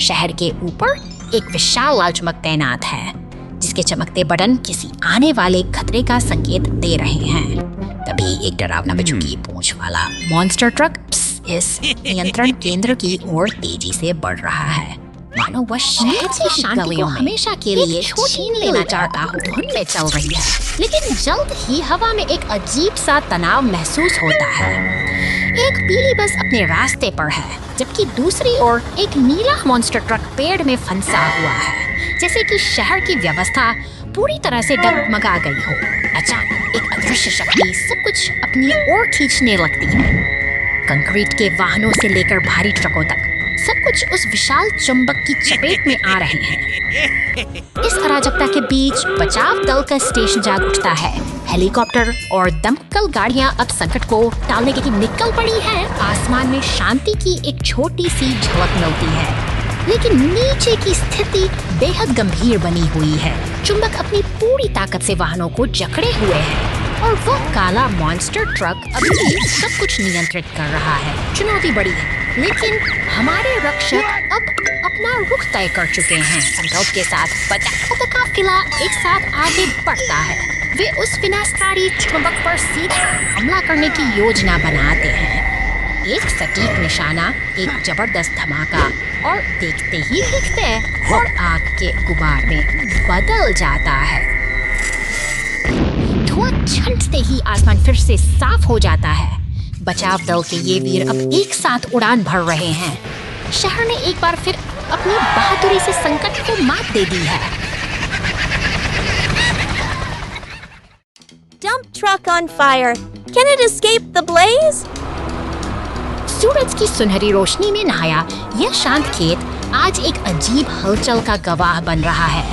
शहर के ऊपर एक विशाल लाल चमक तैनात है, जिसके चमकते बटन किसी आने वाले खतरे का संकेत दे रहे हैं। तभी एक डरावना बिच्छू की पूंछ वाला मॉन्स्टर ट्रक इस नियंत्रण केंद्र की ओर तेजी से बढ़ रहा है, मानो वह शहर की शांति को हमेशा के लिए छीन लेना चाहता हो। धुन में चल रही है, लेकिन जल्द ही हवा में एक अजीब सा तनाव महसूस होता है। एक पीली बस अपने रास्ते पर है, जबकि दूसरी ओर एक नीला मॉन्स्टर ट्रक पेड़ में फंसा हुआ है, जैसे कि शहर की व्यवस्था पूरी तरह से डगमगा गई हो। अचानक एक अदृश्य शक्ति सब कुछ अपनी ओर खींचने लगती है। कंक्रीट के वाहनों से लेकर भारी ट्रकों तक सब कुछ उस विशाल चुंबक की चपेट में आ रहे हैं। इस अराजकता के बीच बचाव दल का स्टेशन जाग उठता है। हेलीकॉप्टर और दमकल गाड़ियां अब संकट को टालने के लिए निकल पड़ी हैं। आसमान में शांति की एक छोटी सी झलक मिलती है, लेकिन नीचे की स्थिति बेहद गंभीर बनी हुई है। चुंबक अपनी पूरी ताकत से वाहनों को जकड़े हुए है और वो काला मॉन्स्टर ट्रक अभी भी सब कुछ नियंत्रित कर रहा है। चुनौती बड़ी है, लेकिन हमारे रक्षक अब अपना रुख तय कर चुके हैं। संकल्प के साथ बचाव का काफिला एक साथ आगे बढ़ता है। वे उस विनाशकारी चुंबक पर सीधा हमला करने की योजना बनाते हैं। एक सटीक निशाना, एक जबरदस्त धमाका, और देखते ही देखते और आग के गुबार में बदल जाता है। धुआं छंटते ही आसमान फिर से साफ हो जाता है। बचाव दल के ये वीर अब एक साथ उड़ान भर रहे हैं। शहर ने एक बार फिर अपनी बहादुरी से संकट को मात दे दी है। Dump truck on fire. Can it escape the blaze? सूरज की सुनहरी रोशनी में नहाया यह शांत खेत आज एक अजीब हलचल का गवाह बन रहा है।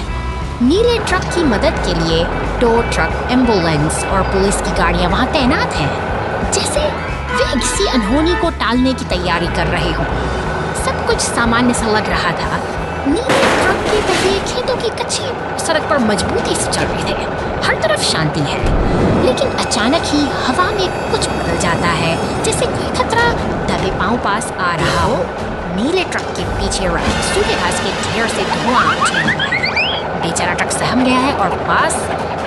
नीले ट्रक की मदद के लिए टो ट्रक, एम्बुलेंस और पुलिस की गाड़ियां वहां तैनात हैं, जैसे वे किसी अनहोनी को टालने की तैयारी कर रहे हो। सब कुछ सामान्य सा लग रहा था। नीले ट्रक के पहिए खेतों की कच्ची सड़क पर मजबूती से चल रहे थे। हर तरफ शांति है, लेकिन अचानक ही हवा में कुछ बदल जाता है, जैसे कोई खतरा दबे पांव पास आ रहा हो। नीले ट्रक के पीछे सूखे घास के ढेर से धुआं उठने लगा है। बेचारा ट्रक सहम गया है और पास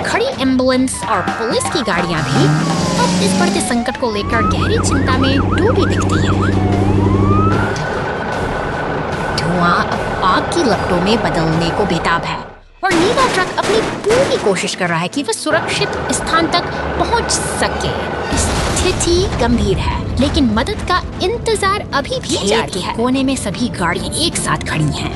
खड़ी एम्बुलेंस और पुलिस की गाड़ियां भी अब इस बढ़ते संकट को लेकर गहरी चिंता में डूबी दिखती है। धुआं अब आग की लपटों में बदलने को बेताब है और नीला ट्रक अपनी पूरी कोशिश कर रहा है कि वह सुरक्षित स्थान तक पहुंच सके। स्थिति गंभीर है, लेकिन मदद का इंतजार अभी भी जारी है। कोने में सभी गाड़ियां एक साथ खड़ी हैं,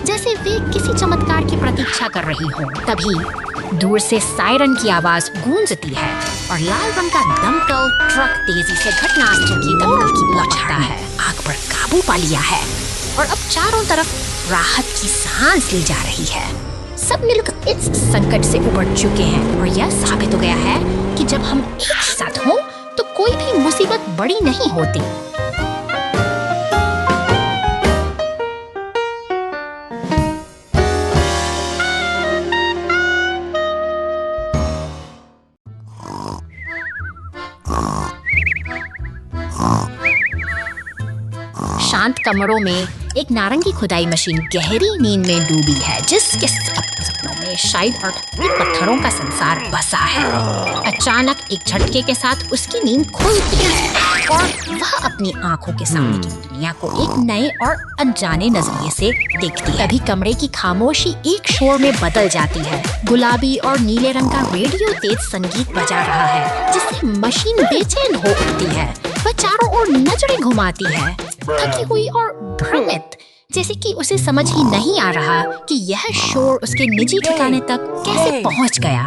जैसे वे किसी चमत्कार की प्रतीक्षा कर रही हों। तभी दूर से सायरन की आवाज गूंजती है और लाल रंग का दमकल ट्रक तेजी से घटनास्थल की तरफ लौटता है। आग पर काबू पा लिया है और अब चारों तरफ राहत की सांस ली जा रही है। सब मिलकर इस संकट से उबर चुके हैं और यह साबित हो गया है कि जब हम एक साथ हों तो कोई भी मुसीबत बड़ी नहीं होती। शांत कमरों में एक नारंगी खुदाई मशीन गहरी नींद में डूबी है, जिसके सपनों में शायद अर्धभूत पत्थरों का संसार बसा है। अचानक एक झटके के साथ उसकी नींद खुलती है और वह अपनी आंखों के सामने की दुनिया को एक नए और अनजाने नजरिए से देखती है। तभी कमरे की खामोशी एक शोर में बदल जाती है। गुलाबी और नीले रंग का रेडियो तेज संगीत बजा रहा है, जिससे मशीन बेचैन हो उठती है। वह चारों ओर नजरें घुमाती है, थकी हुई और भ्रमित, जैसे कि उसे समझ ही नहीं आ रहा कि यह शोर उसके निजी ठिकाने तक कैसे पहुंच गया।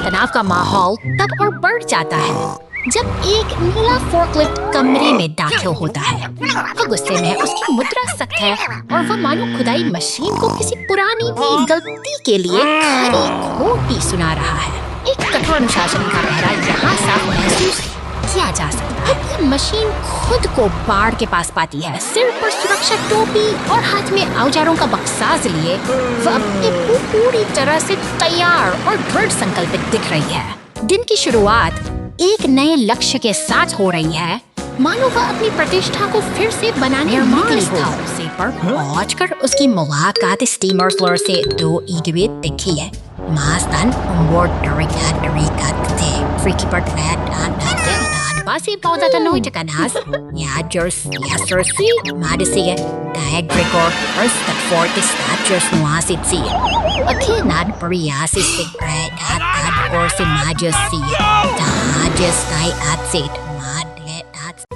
तनाव का माहौल तब और बढ़ जाता है जब एक नीला फोर्कलिफ्ट कमरे में दाखिल होता है। वह गुस्से में है, उसकी मुद्रा सख्त है और वह मानो खुदाई मशीन को किसी पुरानी गलती के लिए खरी खोटी सुना रहा है। एक कठोर अनुशासन का पहरा यहाँ साफ महसूस किया जा सकता है। मशीन खुद को बाढ़ के पास पाती है, सिर पर सुरक्षा टोपी और हाथ में औजारों का बक्साज लिए वह अपनी पूरी तरह से तैयार और दृढ़ संकल्पित दिख रही है। दिन की शुरुआत एक नए लक्ष्य के साथ हो रही है, मानो वह अपनी प्रतिष्ठा को फिर से बनाने निकली हो। से पर पहुंचकर उसकी मुलाकात स्टीमर फ्लोर से 2 ईडवे दिखी है। Mas dan umur dari kate freaky part dan basi pauta tanoi takanas ya jersey madisiga kaya Gregor first at 40 statures nuasit si akinad pariasi secret at or si majesty just kai at sit mad at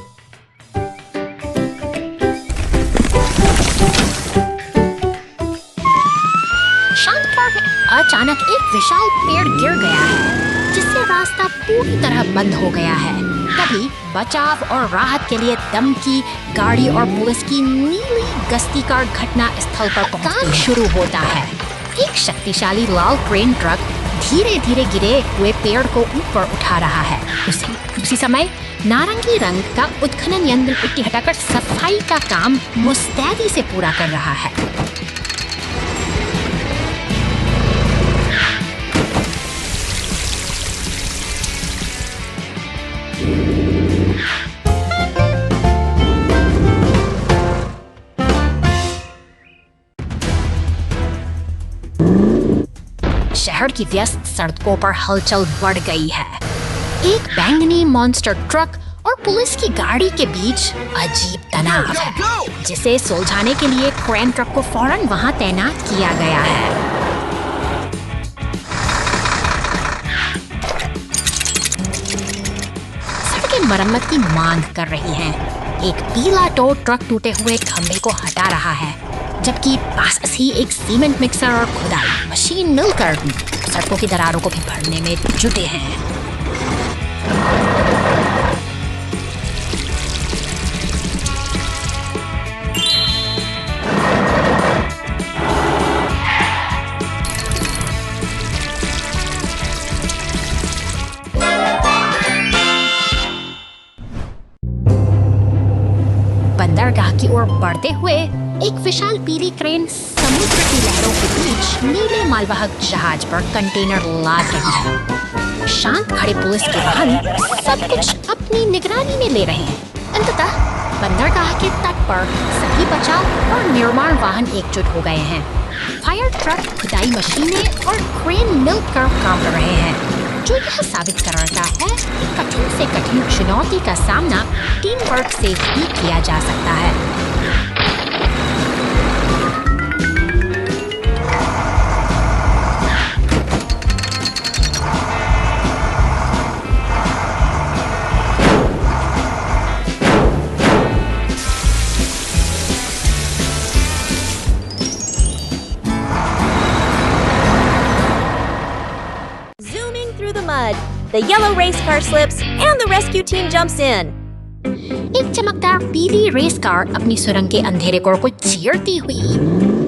अचानक एक विशाल पेड़ गिर गया है, जिससे रास्ता पूरी तरह बंद हो गया है। तभी बचाव और राहत के लिए दम की गाड़ी और पुलिस की नीली गश्ती कार घटना स्थल पर पहुंचना शुरू होता है। एक शक्तिशाली लाल क्रेन ट्रक धीरे धीरे गिरे हुए पेड़ को ऊपर उठा रहा है। उसी समय नारंगी रंग का उत्खनन यंत्र मिट्टी हटाकर सफाई का काम मुस्तैदी से पूरा कर रहा है। शहर की व्यस्त सड़कों पर हलचल बढ़ गई है। एक बैंगनी मॉन्स्टर ट्रक और पुलिस की गाड़ी के बीच अजीब तनाव है, जिसे सुलझाने के लिए क्रेन ट्रक को फौरन वहां तैनात किया गया है। सड़कें मरम्मत की मांग कर रही हैं। एक पीला टो ट्रक टूटे हुए खंभे को हटा रहा है, जबकि पास ही एक सीमेंट मिक्सर और खुदाई मशीन मिलकर सड़कों की दरारों को भी भरने में जुटे हैं। बंदरगाह की ओर बढ़ते हुए एक विशाल पीली क्रेन समुद्र की लहरों के बीच नीले मालवाहक जहाज पर कंटेनर लाद रही है। शांत खड़े पुलिस के वाहन सब कुछ अपनी निगरानी में ले रहे हैं। अंततः बंदरगाह के तट पर सभी बचाव और निर्माण वाहन एकजुट हो गए हैं। फायर ट्रक, खुदाई मशीनें और क्रेन मिलकर काम कर रहे हैं, जो यह साबित करता है कि कठिन से कठिन चुनौती का सामना टीम वर्क से ही किया जा सकता है। The yellow race car slips and the rescue team jumps in. एक चमकदार पीली रेस कार अपनी सुरंग के अंधेरे कोर को चीरती हुई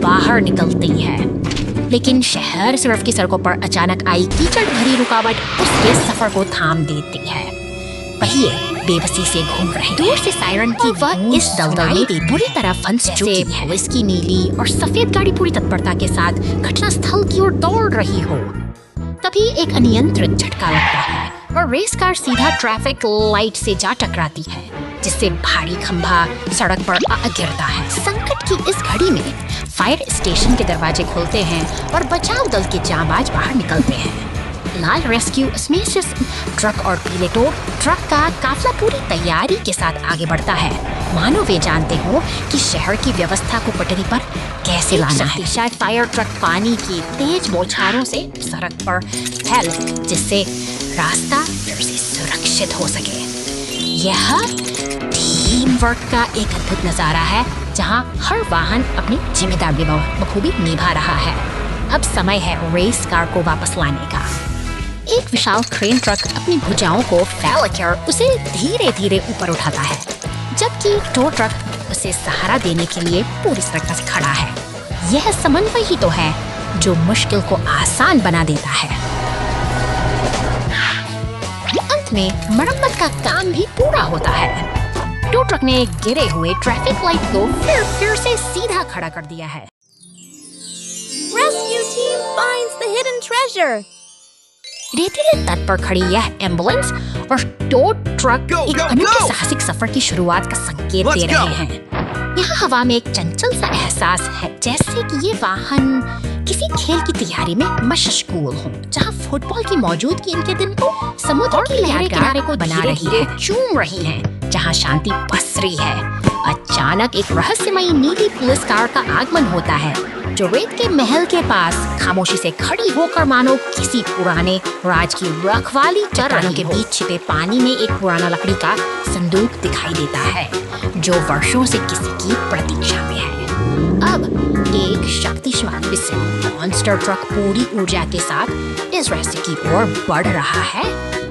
बाहर निकलती है, लेकिन शहर सिर्फ की सड़कों पर अचानक आई कीचड़ भरी रुकावट उसके सफर को थाम देती है। पहिए बेबसी से घूम रहे, दूर से सायरन की वह इस दलदल में बुरी तरह फंस चुकी है। पुलिस की नीली और सफेद गाड़ी पूरी तत्परता के साथ घटना स्थल की ओर दौड़ रही हो। तभी एक अनियंत्रित झटका लगता है और रेस कार सीधा ट्रैफिक लाइट से जा टकराती है, जिससे भारी खंभा सड़क पर आ गिरता है। संकट की इस घड़ी में फायर स्टेशन के दरवाजे खुलते हैं और बचाव दल के जांबाज बाहर निकलते हैं। लाल रेस्क्यू स्मेशस ट्रक और पीले टो ट्रक का काफिला पूरी तैयारी के साथ आगे बढ़ता है, मानो वे जानते हो कि शहर की व्यवस्था को पटरी पर कैसे लाना है। शायद फायर ट्रक पानी की तेज बौछारों से सड़क पर फैल, जिससे रास्ता फिर से सुरक्षित हो सके। यह टीम वर्क का एक अद्भुत नजारा है, जहां हर वाहन अपनी जिम्मेदारी बखूबी निभा रहा है। अब समय है रेस कार को वापस लाने का। एक विशाल क्रेन ट्रक अपनी भुजाओं को फैलाकर उसे धीरे धीरे ऊपर उठाता है, जबकि टो ट्रक उसे सहारा देने के लिए पूरी तरह से खड़ा है। यह समन्वय ही तो है जो मुश्किल को आसान बना देता है। अंत में मरम्मत का काम भी पूरा होता है। टो ट्रक ने गिरे हुए ट्रैफिक लाइट को फिर से सीधा खड़ा कर दिया है। Rescue team finds the hidden treasure. रेतीले तट पर खड़ी यह एम्बुलेंस और टो ट्रक एक अनूठे साहसिक सफर की शुरुआत का संकेत दे रहे हैं। यहाँ हवा में एक चंचल सा एहसास है, जैसे कि ये वाहन किसी खेल की तैयारी में मशगूल हो, जहाँ फुटबॉल की मौजूदगी इनके दिन को समुद्र की लहरें किनारे को बना रही है, चूम रही है, जहाँ शांति पसरी है। अचानक एक रहस्यमयी नीली पुलिस कार का आगमन होता है, जो रेत के महल के पास खामोशी से खड़ी होकर मानो किसी पुराने राज की रखवाली कर रही के बीच छिपे पानी में एक पुराना लकड़ी का संदूक दिखाई देता है, जो वर्षों से किसी की प्रतीक्षा में है। अब एक शक्तिशाली मॉन्स्टर ट्रक पूरी ऊर्जा के साथ इस रास्ते की ओर बढ़ रहा है,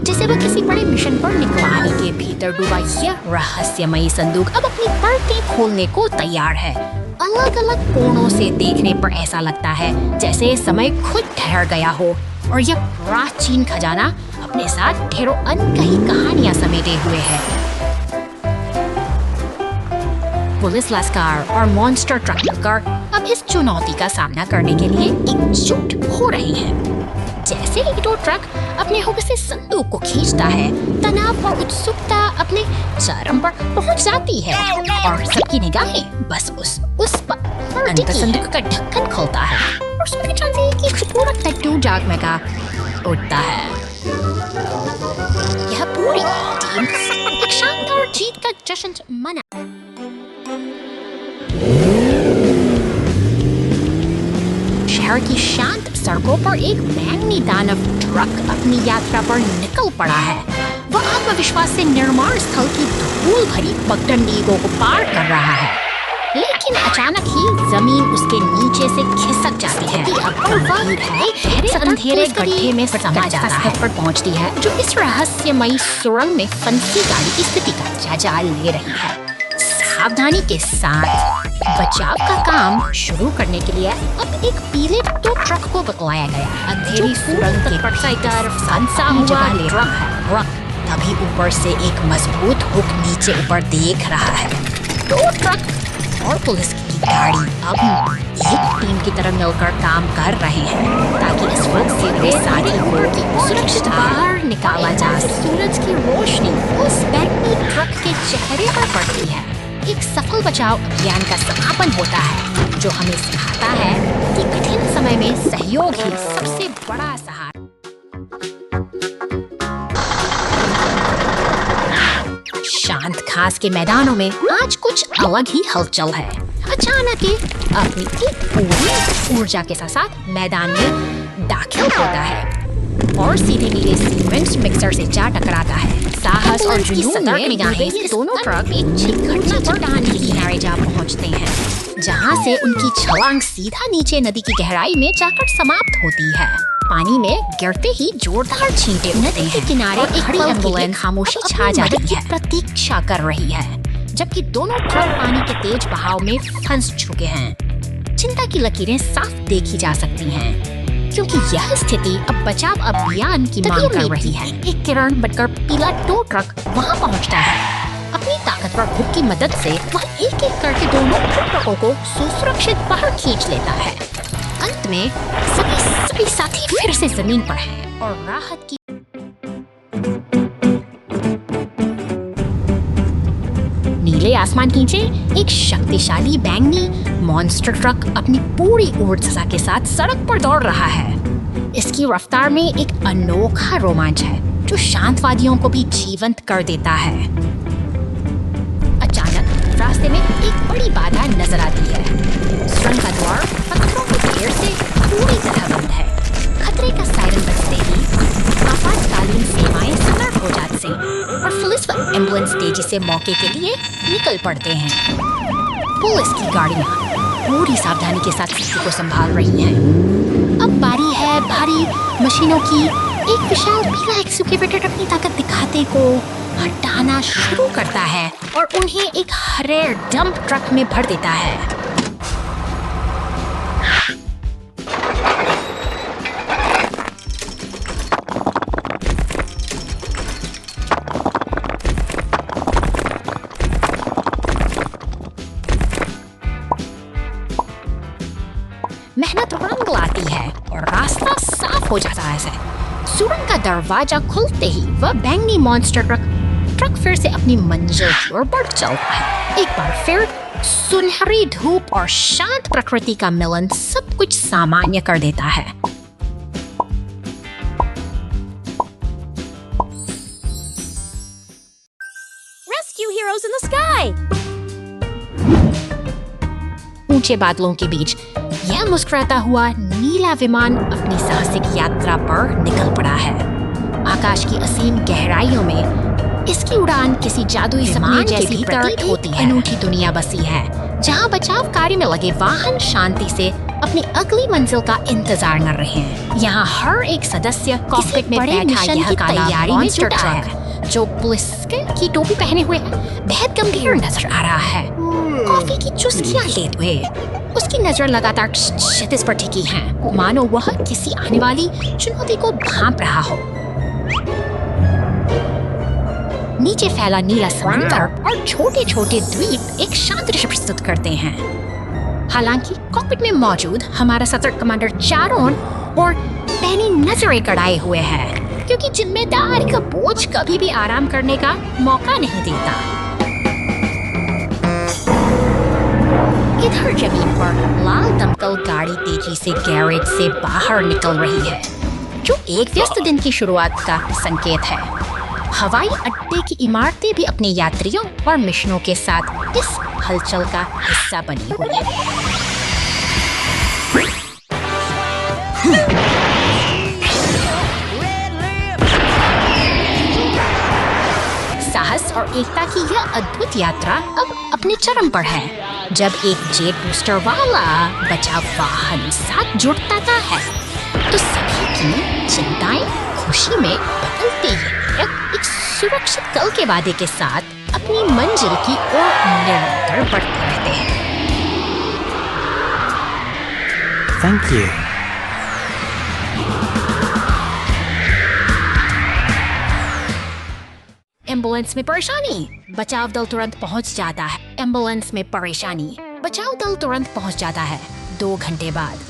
जैसे वह किसी बड़े मिशन पर निकला है। के भीतर डूबा यह रहस्यमयी संदूक अब अपनी परतें खोलने को तैयार है। अलग अलग कोणों से देखने पर ऐसा लगता है जैसे समय खुद ठहर गया हो और यह प्राचीन खजाना अपने साथ ढेरों अनकही कहानियां समेटे हुए है। पुलिस लश्कर और मॉन्स्टर ट्रक अब इस चुनौती का सामना करने के लिए एकजुट हो रही हैं। जैसे ही टो ट्रक अपने हुक से संदूक को खींचता है, तनाव और उत्सुकता अपने चरम पर पहुंच जाती है और सबकी निगाहें बस उस पर संदूक का ढक्कन खुलता है और सोने चांदी की खूबसूरत टैटू जागने का उठता है। यह पूरी टीम एक शानदार जीत का जश्न मना। शहर की शांत सड़कों पर एक बैंगनी दानव ट्रक अपनी यात्रा पर निकल पड़ा है। वह आत्मविश्वास से निर्माण स्थल की धूल भरी पगडंडियों को पार कर रहा है, लेकिन अचानक ही जमीन उसके नीचे से खिसक जाती है और वह अंधेरे गड्ढे में समा जाता है पर पहुंचती है, जो इस रहस्यमयी सुरंग में फंसी गाड़ी की स्थिति का जायजा ले रही है। सावधानी के साथ बचाव का काम शुरू करने के लिए अब एक पीले टो ट्रक को बतलाया गया। अंधेरी सुरंग के तरफ फंसा हुआ ले रहा है। तभी ऊपर से एक मजबूत हुक नीचे ऊपर देख रहा है। टो ट्रक और पुलिस की गाड़ी अब एक टीम की तरह मिलकर काम कर रहे हैं, ताकि इस वक्त से वे सारी को सुरक्षित बाहर निकाला जा सके। सूरज की रोशनी उस बैंगनी ट्रक के चेहरे पर पड़ती है। एक सफल बचाव अभियान का समापन होता है, जो हमें सिखाता है कि कठिन समय में सहयोग ही सबसे बड़ा सहारा। शांत घास के मैदानों में आज कुछ अलग ही हलचल है। अचानक ही अपनी एक पूरी ऊर्जा के साथ मैदान में दाखिल होता है और सीधे नीले सीमेंट मिक्सर से जा टकराता है। साहस और जुनून में निगाहें दोनों ट्रक एक घटना चट्टान के किनारे जा पहुंचते हैं, जहां से उनकी छलांग सीधा नीचे नदी की गहराई में जाकर समाप्त होती है। पानी में गिरते ही जोरदार छींटे उठते हैं। किनारे एक खड़ी एम्बुलेंस खामोशी छा जाती है, प्रतीक्षा कर रही है, जबकि दोनों ट्रक पानी के तेज बहाव में फंस चुके हैं। चिंता की लकीरें साफ देखी जा सकती हैं, क्योंकि यह स्थिति अब बचाव अभियान की मांग कर रही है। एक किरण बनकर पीला टो ट्रक वहां पहुंचता है। अपनी ताकतवर हुक की मदद से वह एक-एक करके दोनों ट्रकों को सुरक्षित बाहर खींच लेता है। अंत में सभी साथी फिर से जमीन पर हैं और राहत की नीले आसमान के नीचे एक शक्तिशाली बैंगनी मॉन्स्टर ट्रक अपनी पूरी ऊर्जा के साथ सड़क पर दौड़ रहा है। इसकी रफ्तार में एक अनोखा रोमांच है जो शांतवादियों को भी जीवंत कर देता है। अचानक रास्ते में एक बड़ी बाधा नजर आती है। सुरंग का द्वार पत्थरों के ढेर से पूरी तरह बंद है। खतरे का सायरन बजते ही आपातकालीन सेवाएं सतर्क हो जाती हैं और पुलिस व एम्बुलेंस तेजी से मौके के लिए निकल पड़ते हैं। पुलिस की गाड़ियां पूरी सावधानी के साथ स्थिति को संभाल रही हैं। अब बारी है भारी मशीनों की। एक विशाल पीला एक्सकेवेटर अपनी ताकत दिखाते को हटाना शुरू करता है और उन्हें एक हरे डंप ट्रक में भर देता है। मेहनत रंग लाती है और रास्ता साफ हो जाता है। सुरंग का दरवाजा खुलते ही वह बैंगनी मॉन्स्टर ट्रक फिर से अपनी मंजिल की ओर बढ़ चलता है। एक बार फिर सुनहरी धूप और शांत प्रकृति का मिलन सब कुछ सामान्य कर देता है। Rescue heroes in the sky! ऊंचे बादलों के बीच यह मुस्कुराता हुआ नीला विमान अपनी साहसिक यात्रा पर निकल पड़ा है। आकाश की असीम गहराइयों में इसकी उड़ान किसी जादुई सपने जैसी प्रतीत होती है। अनूठी दुनिया बसी है जहां बचाव कार्य में लगे वाहन शांति से अपनी अगली मंजिल का इंतजार कर रहे हैं। यहाँ हर एक सदस्य कॉकपिट में बैठा यह तैयारी में जुटा है, जो पुलिस की टोपी पहने हुए बेहद गंभीर नजर आ रहा है। कॉफी की चुस्कियां लेते हुए उसकी नजर लगातार क्षितिज पर टिकी है, मानो वह किसी आने वाली चुनौती को भांप रहा हो। नीचे फैला नीला समुद्र और छोटे छोटे द्वीप एक शांत दृश्य प्रस्तुत करते हैं। हालांकि कॉकपिट में मौजूद हमारा सतर्क कमांडर चारों ओर पैनी नजरें कड़ाए हुए है, क्योंकि जिम्मेदारी का बोझ कभी भी आराम करने का मौका नहीं देता। इधर जमीन पर लाल दमकल गाड़ी तेजी से गैरेज से बाहर निकल रही है, जो एक व्यस्त दिन की शुरुआत का संकेत है। हवाई अड्डे की इमारतें भी अपने यात्रियों और मिशनों के साथ इस हलचल का हिस्सा बनी हुई है। साहस और एकता की यह अद्भुत यात्रा अब अपने चरम पर है, जब एक जेट बूस्टर वाला बचाव वाहन साथ जुड़ता है तो सभी की चिंताएं खुशी में बदलती है। एक सुरक्षित कल के वादे के साथ अपनी मंजिल की ओर निरंतर बढ़ते रहते हैं। Thank you. एम्बुलेंस में परेशानी, बचाव दल तुरंत पहुंच जाता है। एम्बुलेंस में परेशानी, बचाव दल तुरंत पहुंच जाता है। 2 घंटे बाद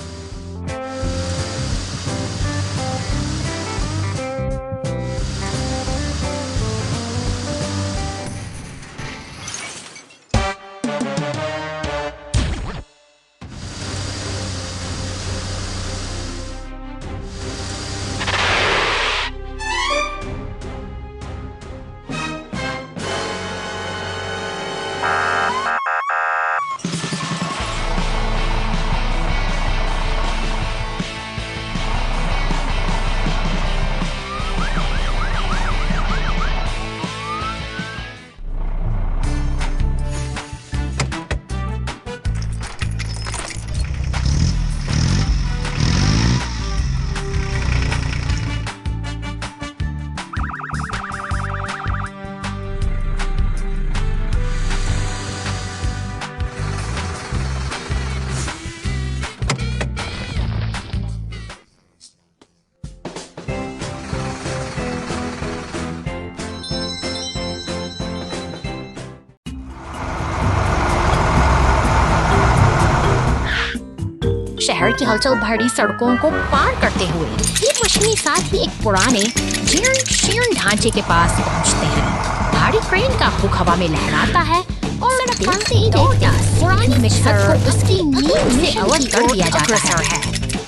की हलचल भरी सड़कों को पार करते हुए ये मशीनी साथ ही एक पुराने जीर्ण शीर्ण ढांचे के पास पहुंचते हैं। भारी क्रेन का हुक हवा में लहराता है और देखते ही देखते पुरानी मिक्सर को उसकी नींव से अलग कर दिया जाता है,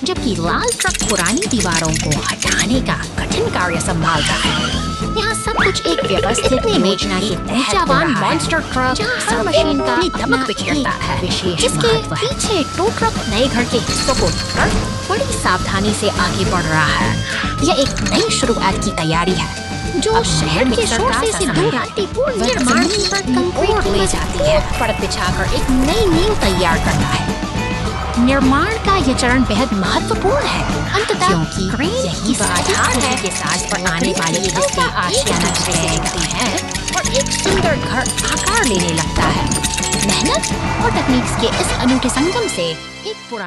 जबकि लाल ट्रक पुरानी दीवारों को हटाने का कठिन कार्य संभालता है। यहाँ सब कुछ एक व्यवस्थित योजना के ऊर्जावान मॉन्स्टर ट्रक हर मशीन का दमक बिखेरता है, जिसके पीछे टो ट्रक नए घर के हिस्सों को उठाकर बड़ी सावधानी से आगे बढ़ रहा है। यह एक नई शुरुआत की तैयारी है जो शहर के शोर से दूर शांतिपूर्ण निर्माण की ओर ले जाती है, परत बिछाकर एक नई नींव तैयार करता है। निर्माण का यह चरण बेहद महत्वपूर्ण है, अंततः क्रेन यही आधार है के साथ पर आने वाले हिस्से आशियाना देखते हैं और एक सुंदर घर आकार लेने लगता है। मेहनत और तकनीक के इस अनूठे संगम से एक पुराना